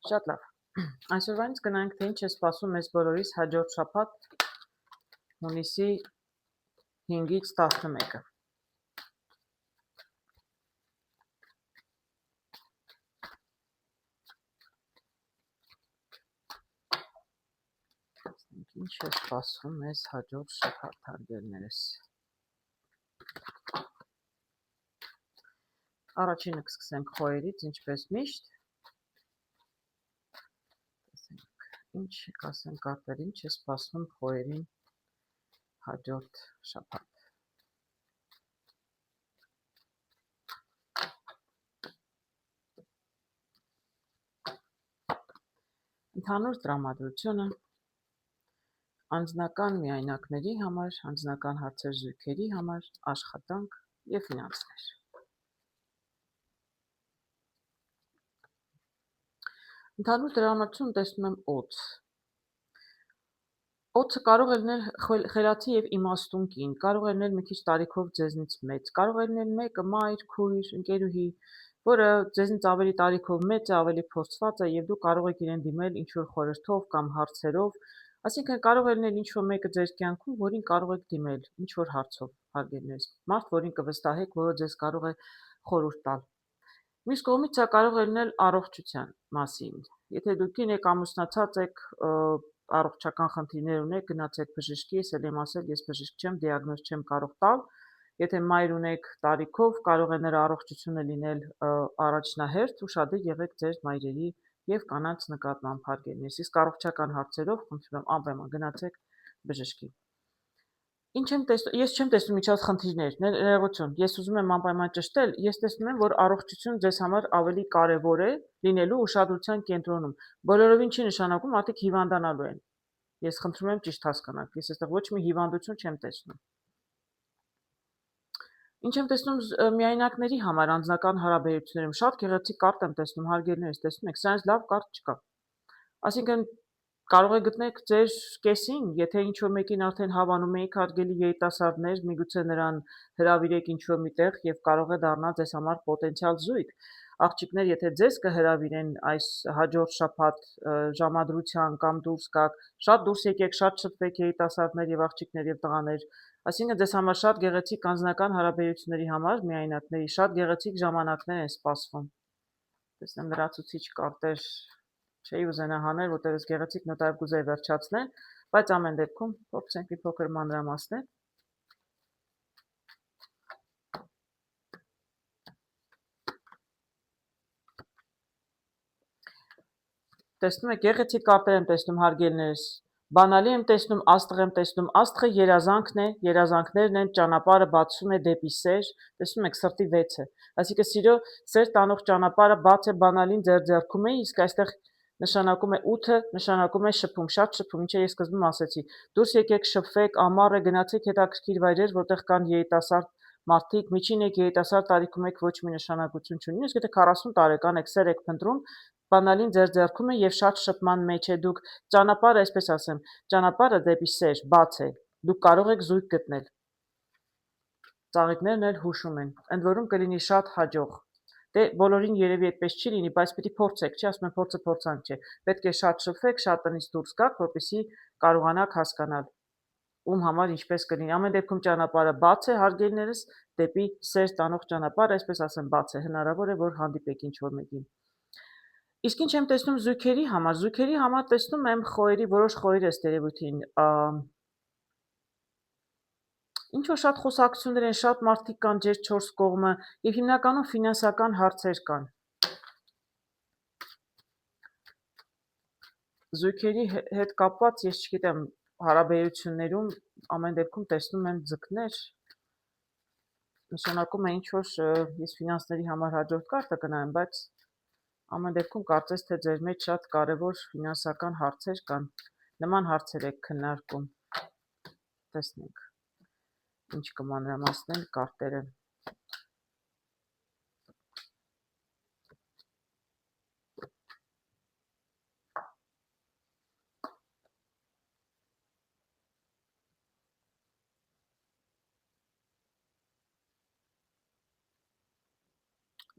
Շատ լավ։ Այսօրվանից գնանք, թե ինչ է սպասում մեզ բոլորիս հաջորդ շաբաթ հունիսի 5-ից 11-ը։ Ինչ է սպասում մեզ հաջորդ շաբաթ, հարգելներս։ Առաջինը կսկսենք խոյերից, ինչպես միշտ։ Ինչ կասեմ կարտեր, ինչ է սպասում խոյերին հաջորդ շաբաթ։ Ընդհանուր տրամադրությունը անձնական միայնակների համար, անձնական հարցեր զույգերի համար, աշխատանք եւ ֆինանսներ։ Ընդհանուր տրամադրություն տեսնում եմ օձ։ Օձը կարող է լինել խելացի եւ իմաստուն կին, կարող է լինել մի քիչ տարիքով ձեզնից մեծ, կարող է լինել մեկը մայր, քույր, ընկերուհի, որը ձեզնից ավելի տարիքով մեծ է, ավելի փորձված է եւ դու կարող եք իրեն դիմել ինչ որ խորհրդով կամ հարցերով, այսինքն կարող է լինել ինչ որ մեկը ձեր կյանքում, որին կարող եք դիմել ինչ որ հարցով, հարգելներս, մարդ, որին կվստահեք, որը ձեզ կարող է խորհուրդ տալ։ Մյուս կողմից սա կարող է լինել առողջության մասին։ Եթե դուք եք ամուսնացած եք, առողջական խնդիրներ ունեք, գնացեք բժշկի, ես էլ եմ ասել, ես բժիշկ չեմ, դիագնոզ չեմ կարող տալ։ Եթե մայր ունեք տարիքով, կարող է նրա առողջությունը լինել առաջնահերթ, ուշադիր եղեք ձեր մայրերի եւ կանանց նկատմամբ, հարգելներս։ Իսկ առողջական հարցերով խնդրում եմ անպայման գնացեք բժշկի։ Ինչ եմ տեսնում, ես չեմ տեսնում միջած խնդիրներ, ներողություն, ես ուզում եմ անպայման ճշտել, ես տեսնում եմ, որ առողջությունը ձեզ համար ավելի կարևոր է լինելու ուշադրության կենտրոնում։ Բոլորովին չի նշանակում մարդիկ հիվանդանալու են։ Ես խնդրում եմ ճիշտ հասկանաք, ես այստեղ ոչ մի հիվանդություն չեմ տեսնում։ Ինչ եմ տեսնում միայնակների համար անձնական հարաբերություններում, շատ գեղեցիկ կարտ եմ տեսնում, հարգելներս, տեսնում եք, սրանից լավ կարտ չկա։ Այսինքն կարող եք գտնել ձեր կեսին, եթե ինչ-որ մեկին արդեն հավանում եք, հարգելի երիտասարդներ, միգուցե նրան հրավիրեք ինչ-որ միտեղ եւ կարող է դառնալ ձեզ համար պոտենցիալ զույգ։ Աղջիկներ, եթե ձեզ կհրավիրեն այս հաջորդ շաբաթ ժամադրության կամ դուրս գաք, շատ դուրս եկեք, շատ շփվեք երիտասարդներ եւ աղջիկներ եւ տղաներ, այսինքն ձեզ համար շատ գեղեցիկ անձնական հարաբերությունների համար միայնակների շատ գեղեցիկ ժամանակներ են սպասվում։ Տեսնեմ լրացուցիչ կարտեր չէի ուզենա հանել, որտեղ ես գեղեցիկ նոտայով կուզեի վերջացնել, բայց ամեն դեպքում փորձենք մի փոքր մանրամասնել։ Տեսնում եք, գեղեցիկ կարտեր եմ տեսնում, հարգելներս, բանալի եմ տեսնում, աստղ եմ տեսնում, աստղը երազանքն է, երազանքներն են, ճանապարհը բացում է դեպի սեր, տեսնում եք, սրտի 6-ը, այսինքն սիրո սեր տանող ճանապարհը բաց է, բանալին ձեր ձեռքում է, իսկ այստեղ նշանակում է 8-ը, նշանակում է շփում, շատ շփում, ինչը ես սկզբում ասեցի։ Դուրս եկեք, շփվեք, ամառ է, գնացեք հետաքրքիր վայրեր, որտեղ կան երիտասարդ մարդիկ, միջին եք երիտասարդ տարիքում եք, ոչ մի նշանակություն չունի, իսկ եթե 40 տարեկան եք, սեր եք փնտրում, բանալին ձեր ձեռքում է եւ շատ շփման մեջ է, դուք ճանապարհը, այսպես ասեմ, ճանապարհը դեպի սեր բաց է, դուք կարող եք զույգ գտնել։ Ծաղիկներն էլ հուշում են, ընդ որում կլինի շատ հաջող։ Դե բոլորին երևի այդպես չի լինի, բայց պիտի փորձեք, չի ասում եմ փորձը փորձանք չէ։ Պետք է շատ շփվեք, շատ տնից դուրս գաք, որպեսզի կարողանաք հասկանալ ում համար ինչպես կլինի։ Ամեն դեպքում ճանապարհը բաց է, հարգելներս, դեպի սեր տանող ճանապարհը, այսպես ասեմ, բաց է, հնարավոր է, որ հանդիպեք ինչ-որ մեկին։ Իսկ ինչ եմ տեսնում զույգերի համար տեսնում եմ խոյերի, որոշ խոյեր ըստ երևույթին, ինչ որ շատ խոսակցություններ են, շատ մարդիկ կան ձեր 4 կողմը եւ հիմնականում ֆինանսական հարցեր կան։ Զույգերի հետ կապված ես չգիտեմ, հարաբերություններում ամեն դեպքում տեսնում եմ ձկներ, նշանակում է ինչ որ ես ֆինանսների համար հաջորդ կարտը կնայեմ, բայց ամեն դեպքում կարծես թե ձեր մեջ շատ կարևոր ֆինանսական հարցեր կան։ Նման հարցեր եք քննարկում։ Տեսնենք ինչ կմանրամասնեն կարտերը։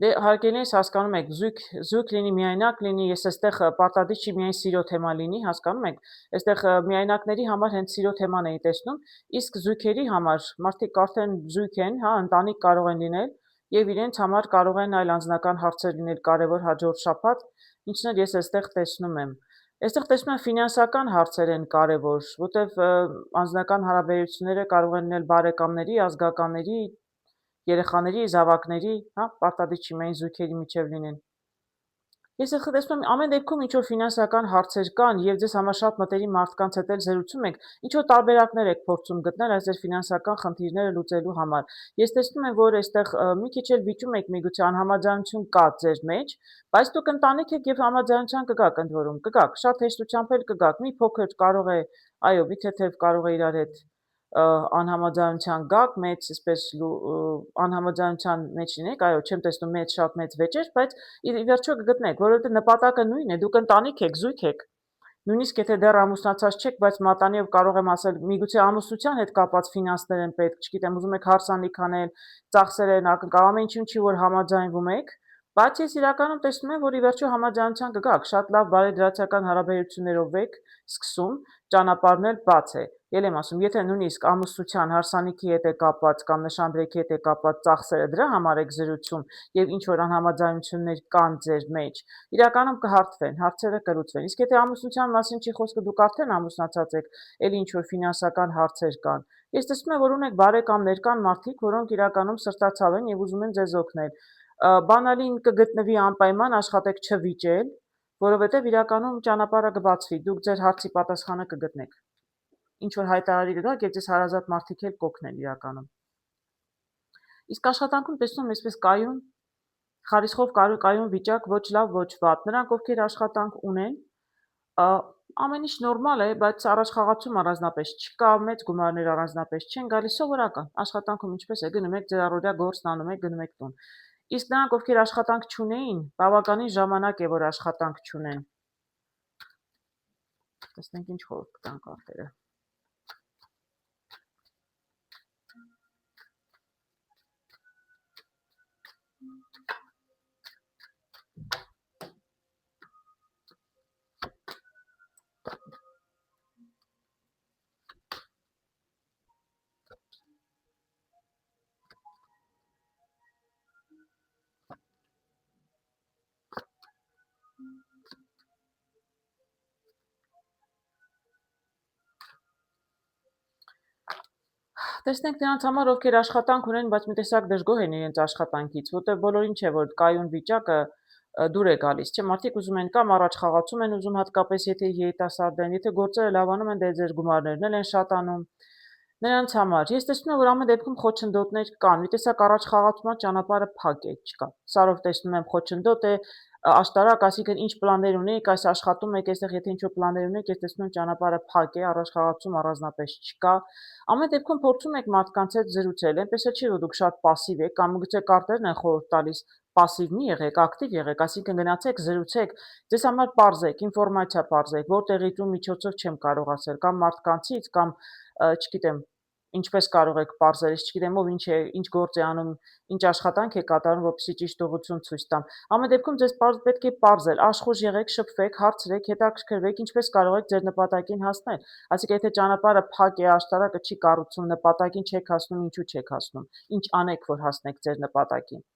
Դե հարկելի ես հասկանում եք, զույգ լինի, միայնակ լինի, ես այստեղ պարտադիր չի միայն սիրո թեմա լինի, հասկանում եք, այստեղ միայնակների համար հենց սիրո թեման էի տեսնում, իսկ զույգերի համար մարդիկ արդեն զույգ են, հա, ընտանիք կարող են լինել եւ իրենց համար կարող են այլ անձնական հարցեր լինել կարևոր հաջորդ շաբաթ, ինչն էլ ես այստեղ տեսնում եմ։ Այստեղ տեսնում եմ ֆինանսական հարցեր են կարևոր, որտեվ անձնական հարաբերությունները կարող են լինել բարեկամների, ազգականների, երեխաների, զավակների, հա, պարտադիր չի միայն զույգերի միջև լինեն։ Ես տեսնում եմ ամեն դեպքում ինչ որ ֆինանսական հարցեր կան եւ ձեզ համար շատ մտերիմ մարդկանց հետ էլ զրուցում եք, ինչ որ տարբերակներ եք փորձում գտնել այս ձեր ֆինանսական խնդիրները լուծելու համար։ Ես տեսնում եմ, որ այստեղ մի քիչ էլ վիճում եք միգուցե անհամաձայնություն կա ձեր մեջ, բայց դուք ընտանիք եք եւ համաձայնության կգաք ընդ որում, կգաք, շատ հեշտությամբ էլ կգաք։ Մի փոքր կարող է, այո, մի թեթև կարող է իրար հետ անհամաձայնության գաք, մեծ, այսպես անհամաձայնության մեջ լինեք, այո, չեմ տեսնում մեծ շատ մեծ վեճեր, բայց ի վերջո կգտնեք, որովհետեւ նպատակը նույնն է, դուք ընտանիք եք, զույգ եք։ Նույնիսկ եթե դեռ ամուսնացած չեք, բայց մատանիով կարող եմ ասել, միգուցե ամուսնության հետ կապված ֆինանսներ են պետք, չգիտեմ, ուզում եք հարսանիք անել, ծախսեր են ակնկալ, ամեն ինչում չի որ համաձայնվում եք, բայց ես իրականում տեսնում եմ, որ ի վերջո համաձայնության կգաք, շատ լավ բարեդրացիական հարաբերություններով եք սկսում, ճանապարհն էլ բաց է։ Ել եմ ասում, եթե նույնիսկ ամուսնության հարսանիքի հետ է կապված կամ նշանբերքի հետ է կապված ծախսերը դրա համար եք զրուցում եւ ինչ որ անհամաձայնություններ կան ձեր մեջ, իրականում կհարթվեն, հարցերը կլուծվեն։ Իսկ եթե ամուսնության մասին չի խոսքը, դուք արդեն ամուսնացած եք, ելի ինչ որ ֆինանսական հարցեր կան։ Ես տեսնում եմ, որ ունեք բարեկամներ, կան մարդիկ, որոնք իրականում սրտացավ են եւ ուզում են ձեզ օգնել։ Բանալին կգտնվի անպայման, աշխատեք չվիճել, որովհետեւ իրականում ճանապարհը կբացվի, դուք ձեր հարցի պատասխանը կգտնեք։ Ինչ որ հայտարարի կգաք եւ ձեզ հարազատ մարդիկ էլ կօգնեն իրականում։ Իսկ աշխատանքում տեսնում եմ այսպես կայուն խարիսխով կայուն վիճակ, ոչ լավ, ոչ վատ։ Նրանք, ովքեր աշխատանք ունեն, ամեն ինչ նորմալ է, բայց առաջխաղացում առանձնապես չկա, մեծ գումարներ առանձնապես չեն գալիս, սովորական։ Աշխատանքում ինչպես է, գնում եք ձեր առօրյա գործն անում եք, գնում եք տուն։ Իսկ նրանք, ովքեր աշխատանք չունեին, բավականին ժամանակ է, որ աշխատանք չունեն։ Տեսնենք ինչ խորհուրդ կտան կարտերը։ Տեսնենք նրանց համար, ովքեր աշխատանք ունեն, բայց մի տեսակ դժգոհ են իրենց աշխատանքից, որտեղ բոլորին չէ, որ կայուն վիճակը դուր է գալիս, չէ, մարդիկ ուզում են կամ առաջ խաղացում են ուզում, հատկապես եթե երիտասարդ են, եթե գործերը լավանում են, դե ձեր գումարներն էլ են շատանում։ Նրանց համար ես տեսնում եմ, որ ամեն դեպքում խոչընդոտներ կան, մի տեսակ առաջ խաղացման ճանապարհը փակ է, չկա։ Սարով տեսնում եմ խոչընդոտ է, աշտարակ, այսինքն ինչ պլաններ ունեիք, այս աշխատում եք, այստեղ եթե ինչ-որ պլաններ ունեիք, ես տեսնում եմ ճանապարհը փակ է, առաջ խաղացում առանձնապես չկա։ Ամեն դեպքում փորձում եք մարդկանց հետ զրուցել, այնպես չէ, որ դուք շատ пассив եք, կամ գուցե կարտերն են խորհուրդ տալիս, пассив մի եղեք, ակտիվ եղեք, այսինքն գնացեք, զրուցեք, ձեզ համար պարզեք, ինֆորմացիա պարզեք, որտեղից ու միջոցով չեմ կարող ասել, կամ մարդկանցից, կամ չգիտեմ, ինչպես կարող եք պարզել, ես չգիտեմ, ով ինչ է, ինչ գործ է անում, ինչ աշխատանք է կատարում, որպեսզի ճիշտ ուղղություն ցույց տամ։ Ամեն դեպքում ձեզ պետք է պարզել, աշխուժ եղեք, շփվեք, հարցրեք, հետաքրքրվեք, ինչպես կարող եք ձեր նպատակին հասնել։ Այսինքն, եթե ճանապարհը փակ է, աշտարակը չի կառուցում, նպատակին չեք հասնում, ինչու չեք հասնում։ Ինչ անեք, որ հասնեք ձեր նպատակին։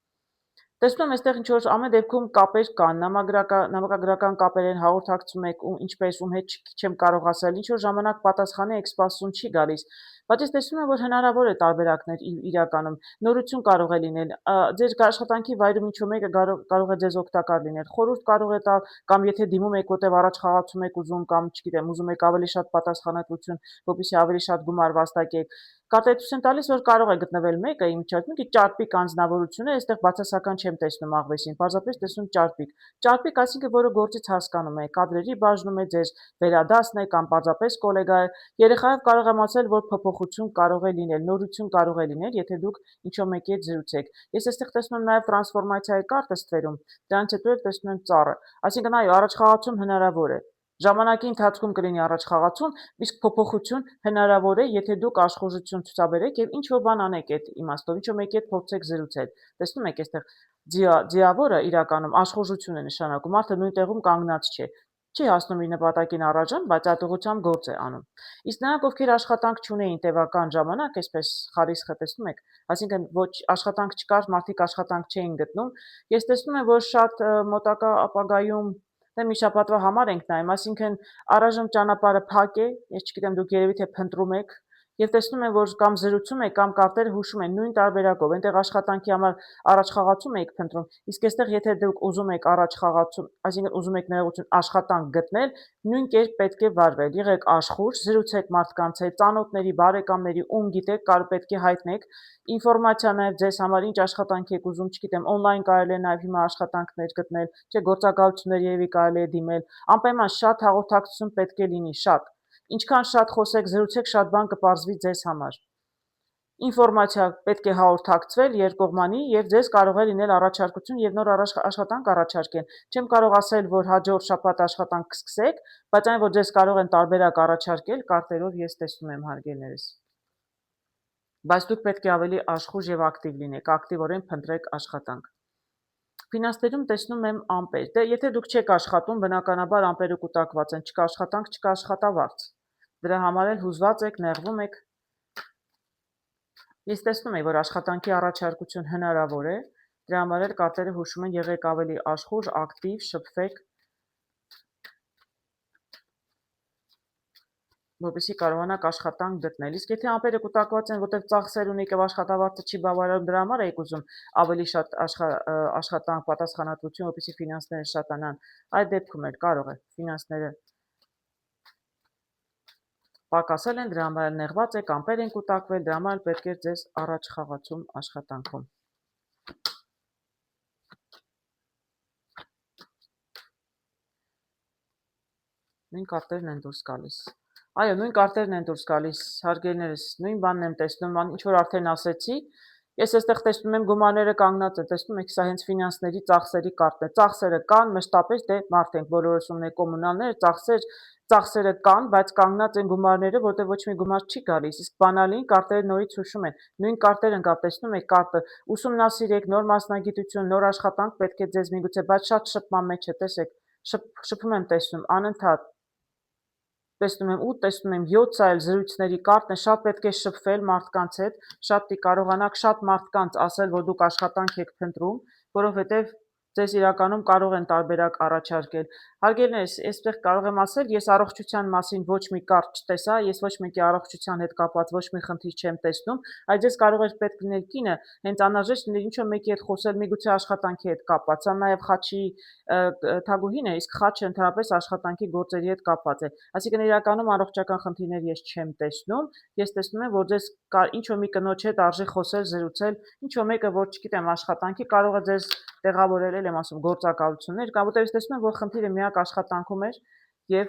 Տեսնում եմ, այստեղ ինչ որ ամեն դեպքում կապեր կան, նամակագրական կապեր են, հաղորդակցում եք, ինչպես ում հետ չեմ կարող ասել, ինչ որ ժամանակ պատասխանի եք սպասում չի գալիս, բայց ես տեսնում եմ, որ հնարավոր է տարբերակներ իրականում, նորություն կարող է լինել, ձեր աշխատանքի վայրում ինչ-որ մեկը կարող է ձեզ օգտակար լինել, խորհուրդ կարող է տալ, կամ եթե դիմում եք, որտեղ առաջ խաղացում եք ուզում, կամ չգիտեմ, ուզում եք ավելի շատ պատասխանատվություն, որպեսզի ավելի շատ գումար վաստակեք, կարտեզություն տալիս, որ կարող է գտնվել մեկը իմ չափ, մի քիչ ճարպիկ անձնավորություն է, այստեղ բացասական չեմ տեսնում աղվեսին, պարզապես տեսնում ճարպիկ։ Ճարպիկ, այսինքն, որը գործից հասկանում է, կադրերի բաժնում է, ձեր վերադասն է կամ պարզապես գոլեգա է։ Երեխայով կարող եմ ասել, որ փոփոխություն կարող է լինել, նորություն կարող է լինել, եթե դուք ինչ-որ մեկի հետ զրուցեք։ Ես այստեղ տեսնում եմ նաև տրանսֆորմացիայի կարտ ստվերում, դրանից հետո էլ տեսնում եմ ծառը։ Այսինքն, այո, առաջխաղացում հնարավոր է։ Ժամանակի ընթացքում կլինի առաջխաղացում, իսկ փոփոխություն հնարավոր է, եթե դուք աշխուժություն ցուցաբերեք եւ ինչ-որ բան անեք այդ իմաստով, ինչ-որ մեկի հետ փորձեք զրուցել։ Տեսնում եք, այստեղ ձիավորը իրականում աշխուժություն է նշանակում, մարդը նույն տեղում կանգնած չէ։ Չի հասնում իր նպատակին առայժմ, բայց այդ ուղղությամբ գործ է անում։ Իսկ նրանք, ովքեր աշխատանք չունեին տևական ժամանակ, այսպես խարիսխը տեսնում եք, այսինքն ոչ աշխատանք չկար, մարդիկ աշխատանք չէին գտնում։ Ես տեսնում եմ, որ շատ մոտակա ապագայում մի շաբաթվա համար ենք նայում, այսինքն առայժմ ճանապարհը փակ է, ես չգիտեմ դուք երևի թե փնտրում եք, եւ տեսնում եմ, որ կամ զրուցում եք, կամ կարտերը հուշում են նույն տարբերակով, այնտեղ աշխատանքի համար առաջխաղացում եք փնտրում, իսկ այստեղ եթե դուք ուզում եք առաջխաղացում, այսինքն ուզում եք ներողություն աշխատանք գտնել, նույն կերպ պետք է վարվել, եղեք աշխուժ, զրուցեք մարդկանց հետ, ծանոթների, բարեկամների, ում գիտեք, պետք է հայտնեք ինֆորմացիա նաև ձեզ համար ինչ աշխատանք եք ուզում, չգիտեմ, օնլայն կարելի է նաև հիմա աշխատանքներ գտնել, չէ, գործակալություններ երևի կարելի է դիմել, անպայման շատ հաղորդակցություն պետք է լինի, շատ։ Ինչքան շատ խոսեք, զրուցեք, շատ բան կպարզվի ձեզ համար։ Ինֆորմացիա պետք է հաղորդակցվել երկկողմանի եւ ձեզ կարող է լինել առաջարկություն եւ նոր աշխատանք առաջարկեն։ Չեմ կարող ասել, որ հաջորդ շաբաթ աշխատանք կսկսեք, բայց այն որ ձեզ կարող են տարբերակ առաջարկել, կարտերով ես տեսնում եմ հարգելներս։ Բայց դուք պետք է ավելի աշխուժ եւ ակտիվ լինեք, ակտիվորեն փնտրեք աշխատանք։ Ֆինանսներում տեսնում եմ ամպեր։ Դե եթե դուք չեք աշխատում, բնականաբար ամպերը կուտակված են, չկա աշխատանք, չկա աշխատավարձ։ Դրա համար էլ հուզված եք, նեղվում եք։ Ես տեսնում եմ, որ աշխատանքի առաջարկություն հնարավոր է, դրա համար էլ կարտերը հուշում են եղեք ավելի աշխուժ, ակտիվ, շփվեք, որպեսզի կարողանաք աշխատանք գտնել։ Իսկ եթե ամպերը կուտակված են, որտեղ ծախսեր ունեք եւ աշխատավարձը չի բավարարում, դրա համար եք ուզում ավելի շատ աշխատանք, պատասխանատվություն, որպեսզի ֆինանսները շատանան, այդ դեպքում էլ կարող է ֆինանսները պակասել են, դրա համար էլ նեղված եք, ամպեր են կուտակվել, դրա համար պետք է ձեզ առաջ խաղացում աշխատանքում։ Նույն կարտերն են դուրս գալիս։ Այո, նույն կարտերն են դուրս գալիս, հարգելներս, նույն բանն եմ տեսնում, ինչ որ արդեն ասեցի, ես այստեղ տեսնում եմ գումարները կանգնած են, տեսնում եք, սա հենց ֆինանսների ծախսերի կարտն է, ծախսերը կան, մշտապես դե մարդ ենք, բոլորս ունենք կոմունալներ, ծախսերը կան, բայց կանգնած են գումարները, որտեղ ոչ մի գումար չի գալիս, իսկ բանալին կարտերը նորից հուշում են, նույն կարտեր ընկա, տեսնում եք կարտը, ուսումնասիրեք, նոր մասնագիտություն, նոր աշխատանք պետք է ձեզ միգուցե, բայց շատ շփման մեջ է, տեսեք, շփում եմ տեսնում, անընդհատ տեսնում եմ 8, տեսնում եմ 7 այլ զրույցների կարտն է, շատ պետք է շփվել մարդկանց հետ, շատ կարողանաք շատ մարդկանց ասել, որ դուք աշխատանք եք փնտրում, որովհետև ձեզ իրականում կարող են տարբերակ առաջարկել։ Հարգելներս, այստեղ կարող եմ ասել, ես առողջության մասին ոչ մի կարճ չտեսա, ես ոչ մեկի առողջության հետ կապված ոչ մի խնդիր չեմ տեսնում, այլ ձեզ կարող էր պետք լինել կինը, հենց անհրաժեշտ լիներ ինչ-որ մեկի հետ խոսել, միգուցե աշխատանքի հետ կապված, սա նաև խաչի թագուհին է, իսկ խաչը ընդհանրապես աշխատանքի գործերի հետ կապված է։ Այսինքն իրականում առողջական խնդիրներ ես չեմ տեսնում, ես տեսնում եմ, որ ձեզ ինչ-որ մի կնոջ հետ արժի խոսել, զրուցել, ինչ-որ մեկը, որ չգիտեմ, աշխատանքի կարող է ձեզ տեղավորել եմ ասում գործակալություններ, կամ որտեղ ես տեսնում եմ, որ խնդիրը միակ աշխատանքում էր եւ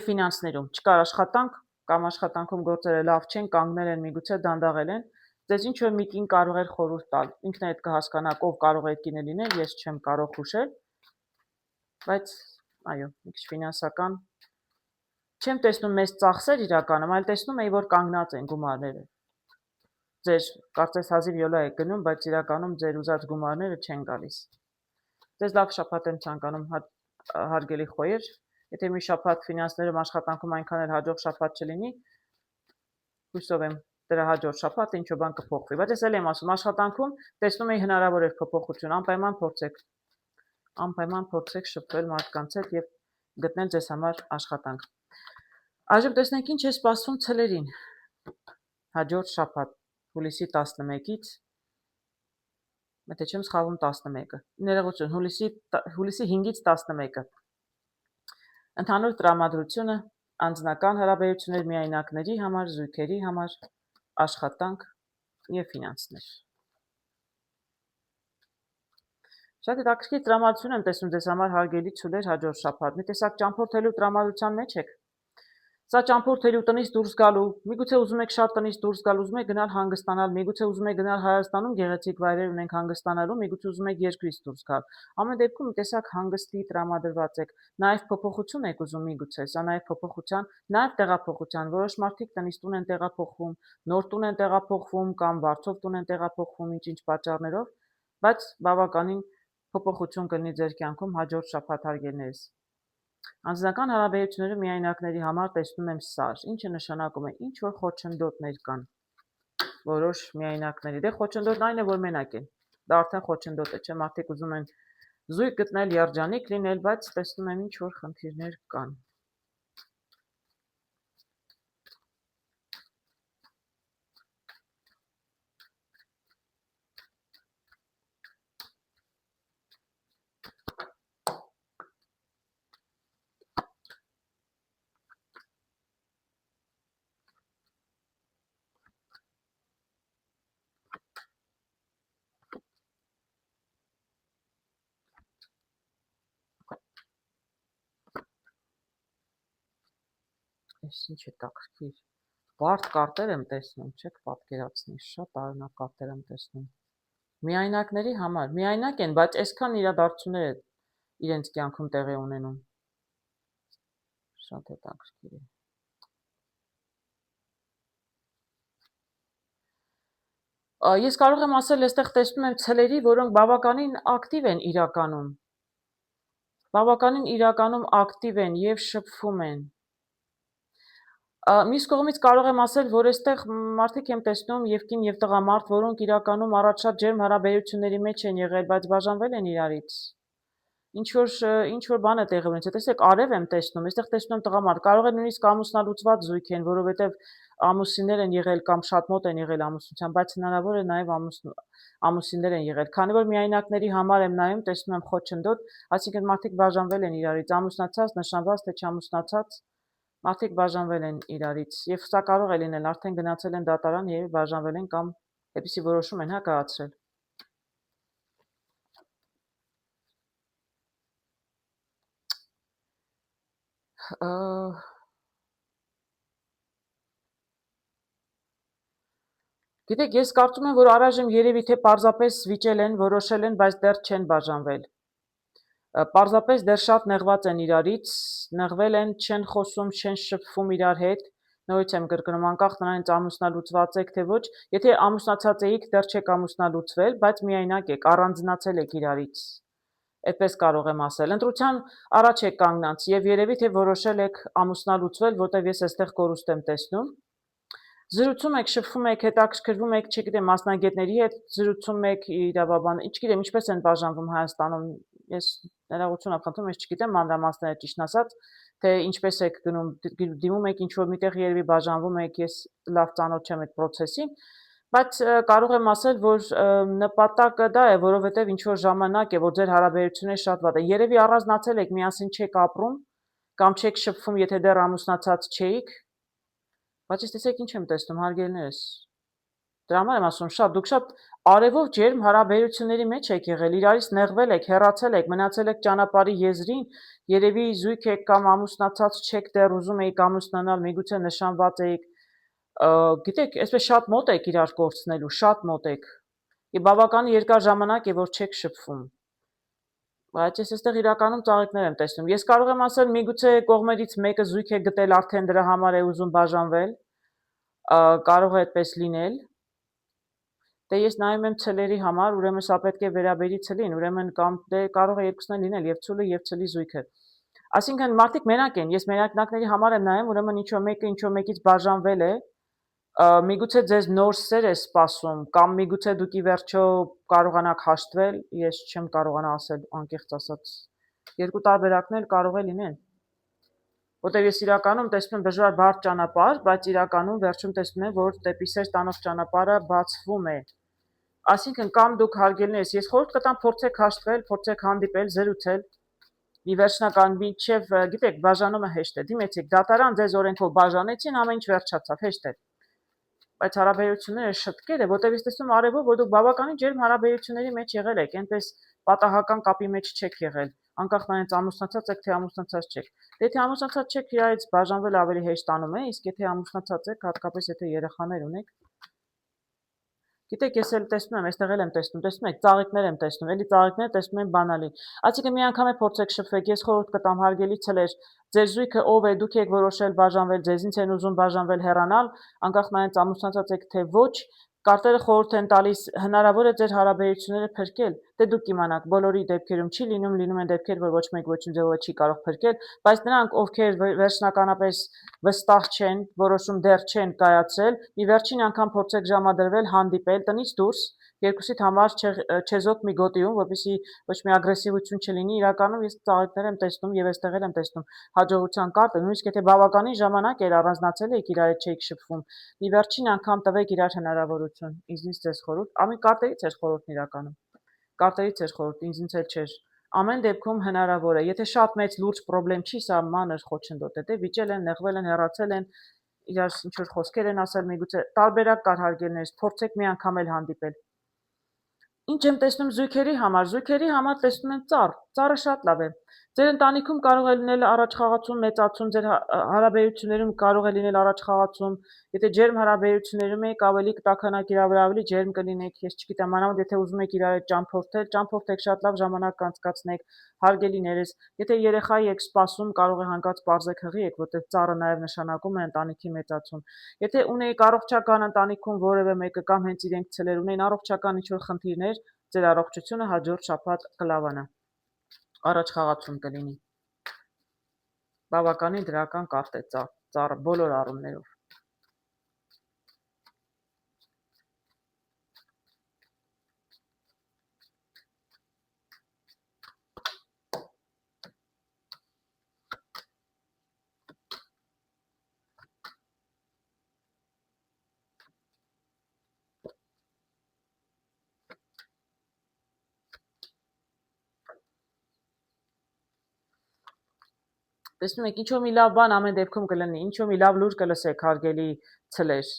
ֆինանսներում։ Չկար աշխատանք կամ աշխատանքում գործերը լավ չեն, կանգնել են, միգուցե դանդաղել են։ Ձեզ ինչ որ մեկին կարող էր խորհուրդ տալ։ Ինքն էլ կհասկանա, ով կարող է կինը լինել, ես չեմ կարող հուշել, բայց այո, մի քիչ ֆինանսական չեմ տեսնում մեծ ծախսեր իրականում, այլ տեսնում եի, որ կանգնած են գումարները։ Ձեր կարծես հազիվ յոլա եք գնում, բայց իրականում ձեր ուզած գումարները չեն գալիս։ Ձեզ լավ շաբաթ եմ ցանկանում, հարգելի խոյեր, եթե մի շաբաթ ֆինանսներում աշխատանքում այնքան էլ հաջող շաբաթ չլինի, հույսով եմ դրա հաջորդ շաբաթ ինչ-որ բան կփոխվի, բայց ես էլ եմ ասում, աշխատանքում տեսնում եի հնարավոր է փոփոխություն, անպայման փորձեք շփվել մարդկանց հետ եւ գտնել ձեզ համար աշխատանք։ Այժմ տեսնենք ինչ է սպասվում ցելերին։ Հաջորդ շաբաթ հուլիսի 11-ից, եթե չեմ սխալվում 11-ը, ներողություն, հուլիսի 5-ից 11-ը։ Ընդհանուր տրամադրությունը, անձնական հարաբերություններ միայնակների համար, զույգերի համար, աշխատանք եւ ֆինանսներ։ Շատ հետաքրքիր տրամադրություն եմ տեսնում ձեզ համար հարգելի ցուլեր հաջորդ շաբաթ։ Մի տեսակ ճամփորդելու տրամադրության մեջ եք։ Սա ճամփորդելու տնից դուրս գալու, միգուցե ուզում եք շատ տնից դուրս գալ, ուզում եք գնալ հանգստանալ, միգուցե ուզում եք գնալ Հայաստանում գեղեցիկ վայրեր ունենք հանգստանալու, միգուցե ուզում եք երկրից դուրս գալ։ Ամեն դեպքում մի տեսակ հանգստի տրամադրված եք, նաև փոփոխություն եք ուզում միգուցե, սա նաև փոփոխության, նաև տեղափոխության, որոշ մարդիկ տնից տուն են տեղափոխվում, նոր տուն են տեղափոխվում կամ վարձով տուն են տեղափոխվում, ինչ-ինչ պատճառներով, բայց բավականին փոփոխություն կլինի ձեր կյանքում հաջորդ շաբաթ-հարգելներս։ Անձնական հարաբերությունների միայնակների համար տեսնում եմ սար, ինչը նշանակում է ինչ-որ խոչընդոտներ կան որոշ միայնակների։ Դե խոչընդոտն այն է, որ մենակ են, դա արդեն խոչընդոտ է, չէ՞, մարդիկ ուզում են զույգ գտնել, երջանիկ լինել, բայց տեսնում եմ ինչ-որ խնդիրներ կան։ Այս ինչ է տաքրքիր։ Բարդ կարտեր եմ տեսնում, չեք պատկերացնի, շատ արունակ կարտեր եմ տեսնում։ Միայնակների համար, միայնակ են, բայց այսքան իրադարձություններ իրենց կյանքում տեղի ունենում։ Շատ է տաքրքիր է։ Ես կարող եմ ասել, այստեղ տեսնում եմ ցլերի, որոնք բավականին ակտիվ են իրականում։ Բավականին իրականում ակտիվ են եւ շփվում են։ Մյուս կողմից կարող եմ ասել, որ այստեղ մարդիկ եմ տեսնում եւ կին եւ տղամարդ, որոնք իրականում առաջ շատ ջերմ հարաբերությունների մեջ են եղել, բայց բաժանվել են իրարից։ Ինչ որ բան է տեղի ունեցել։ Տեսեք, արև եմ տեսնում, այստեղ տեսնում եմ տղամարդ, կարող է նույնիսկ ամուսնալուծված զույգ են, որովհետեւ ամուսիններ են եղել կամ շատ մոտ են եղել ամուսնության, բայց հնարավոր է նաեւ ամուսիններ են եղել։ Քանի որ միայնակների համար եմ նայում, տեսնում եմ խոչընդոտ, այսինքն մարդիկ բաժանվել են իրարից, ամուսնացած, նշանված թե չամուսնացած, մարդիկ բաժանվել են իրարից եւ սա կարող է լինել արդեն գնացել են դատարան եւ բաժանվել են կամ այդպիսի որոշում են կայացրել։ Գիտեք, ես կարծում եմ, որ առայժմ երևի թե պարզապես վիճել են, որոշել են, բայց դեռ չեն բաժանվել։ Պարզապես դեռ շատ նեղված են իրարից, նեղվել են, չեն խոսում, չեն շփվում իրար հետ։ Նորից եմ կրկնում, անկախ նրանից ամուսնալուծված եք թե ոչ, եթե ամուսնացած էիք, դեռ չեք ամուսնալուծվել, բայց միայնակ եք, առանձնացել եք իրարից։ Այդպես կարող եմ ասել։ Ընտրության առաջ եք կանգնած եւ երևի թե որոշել եք ամուսնալուծվել, որտեվ ես այստեղ կորուստ եմ տեսնում։ Զրուցում եք, շփվում եք, հետաքրքրվում եք, չգիտեմ, մասնագետների հետ զրուցում եք, իրավաբան, չգիտեմ, ինչպես են բաժանվում Հայաստանում։ Ես ներողություն եմ խնդրում, ես չգիտեմ մանրամասները ճիշտն ասած, թե ինչպես եք գնում, դիմում եք ինչ որ միտեղ երևի բաժանվում եք, ես լավ ծանոթ չեմ այդ process-ին, բայց կարող եմ ասել, որ նպատակը դա է, որովհետև ինչ որ ժամանակ է, որ ձեր հարաբերությունները շատ վատ է։ Երևի առանձնացել եք, միասին չեք ապրում, կամ չեք շփվում, եթե դեռ ամուսնացած չէիք։ Բայց ես տեսեք ինչ եմ տեսնում, հարգելիներս։ Դրա համար եմ ասում, դուք շատ արևով ջերմ հարաբերությունների մեջ եք եղել, իրարից նեղվել եք, հեռացել եք, մնացել եք ճանապարհի եզրին, երևի զույգ եք կամ ամուսնացած չեք, դեռ ուզում էիք ամուսնանալ, միգուցե նշանված էիք, գիտեք, այսպես շատ մոտ եք իրար կորցնելու, շատ մոտ եք։ Եվ բավականին երկար ժամանակ է, որ չեք շփվում։ Բայց ես այստեղ իրականում ծաղիկներ եմ տեսնում։ Ես կարող եմ ասել, միգուցե կողմերից մեկը զույգ է գտել, արդեն դրա համար է ուզում բաժանվել, կարող է այդպես լինել։ Դե ես նայում եմ ցլերի համար, ուրեմն սա պետք է վերաբերի ցլին, ուրեմն կամ դե կարող է երկուսն էլ լինել, եւ ցուլը եւ ցլի զույգը։ Այսինքն մարդիկ մենակ են, ես մենակնակների համար եմ նայում, ուրեմն ինչ որ մեկը ինչ որ մեկից բաժանվել է, միգուցե ձեզ նոր սեր է սպասում, կամ միգուցե դուք ի վերջո կարողանաք հաշտվել, ես չեմ կարողանա ասել անկեղծ ասած։ Երկու տարբերակներ կարող է լինել։ Որտեւ ես իրականում տեսնում եմ դժվար բարդ ճանապարհ, բայց իրականում վերջում տեսնում եմ, որ դեպի սեր տանող ճանապարհը բացվում է։ Այսինքն կամ դուք հարգելիներս, ես խորհուրդ կտամ փորձեք հաշտվել, փորձեք հանդիպել, զրուցել։ Մի վերջնական մինչև, գիտեք, բաժանումը հեշտ է։ Դիմեցեք դատարան, ձեզ օրենքով բաժանեցին, ամեն ինչ վերջացավ, հեշտ է։ Բայց հարաբերությունները շտկել է, որտեղ ես տեսնում արևով, որ դուք բավականին ջերմ հարաբերությունների մեջ եղել եք, այնպես պատահական կապի մեջ չեք եղել։ անկախ նրանից ամուսնացած եք, թե ամուսնացած չեք։ Եթե ամուսնացած չեք, իրարից բաժանվել ավելի հեշտանում է, իսկ եթե ամուսնացած եք, հատկապես եթե երեխաներ ունեք, գիտեք, ես էլ տեսնում եմ, այստեղ էլ եմ տեսնում եք, ծաղիկներ եմ տեսնում, էլի ծաղիկները տեսնում եմ բանալի։ Այսինքն մի անգամ է փորձեք շփվեք, ես խորհուրդ կտամ հարգելի ցելեր, ձեր զույգը ով է, դուք եք որոշել բաժանվել, ձեզնից են ուզում բաժանվել հեռանալ, անկախ նրանից ամուսնացած եք թե ոչ, կարտերը խորհուրդ են տալիս, հնարավոր է ձեր հարաբերությունները փրկել, դե դուք իմանաք, բոլորի դեպքերում չի լինում են դեպքեր, որ ոչ մեկ ոչինչ ձևով չի կարող փրկել, բայց նրանք, ովքեր վերջնականապես վստահ չեն, որոշում դեռ չեն կայացրել, մի վերջին անգամ փորձեք ժամադրվել, հանդիպել տնից դուրս, երկուսիդ համար չեզոք մի գոտիում, որպեսզի ոչ մի ագրեսիվություն չլինի, իրականում ես ծաղիկներ եմ տեսնում եւ այստեղ էլ եմ տեսնում հաջողության կարտը, նույնիսկ եթե բավականին ժամանակ էր առանձնացել եք իրար հետ չէիք շփվում, մի վերջին անգամ տվեք իրար հնարավորություն, ինձնից ձեզ խորհուրդ, ամեն կարտերից էր խորհուրդն իրականում, կարտերից էր խորհուրդ, ինձնից էլ չէր, ամեն դեպքում հնարավոր է, եթե շատ մեծ լուրջ պրոբլեմ չի, սա մանր խոչընդոտ է, դե վիճել են, նեղվել են, հեռացել են, իրար ինչ-որ խոսքեր են ասել, միգուցե տարբերակ կար հարգելներս, փորձեք մի անգամ էլ հանդիպել։ Ինչ եմ տեսնում զույգերի համար տեսնում եմ ծառը շատ լավ է, ձեր ընտանիքում կարող է լինել առաջխաղացում, մեծացում, ձեր հարաբերություններում կարող է լինել առաջխաղացում, եթե ջերմ հարաբերություններում եք, ավելի կտաքանաք իրար վրա, ավելի ջերմ կլինեք, ես չգիտեմ, մանավանդ եթե ուզում եք իրար հետ ճամփորդեք, շատ լավ ժամանակ կանցկացնեք, հարգելիներս, եթե երեխայի եք սպասում, կարող է հանկարծ պարզեք հղի եք, որտեղ ծառը նաև նշանակում է ընտանիքի մեծացում, եթե ունեիք առողջական ընտանիքում որևէ մեկը կամ հենց իրենք ցելեր ունեն առողջական ինչ-որ խնդիրներ, ձեր առողջությունը հաջորդ շաբաթ կլավանա, առաջխաղացում կլինի, բավականին դրական կարտ է ծառը բոլոր առումներով։ Տեսնում եք, ինչ-որ մի լավ բան ամեն դեպքում կլինի, ինչ-որ մի լավ լուր կլսեք, հարգելի ցելեր,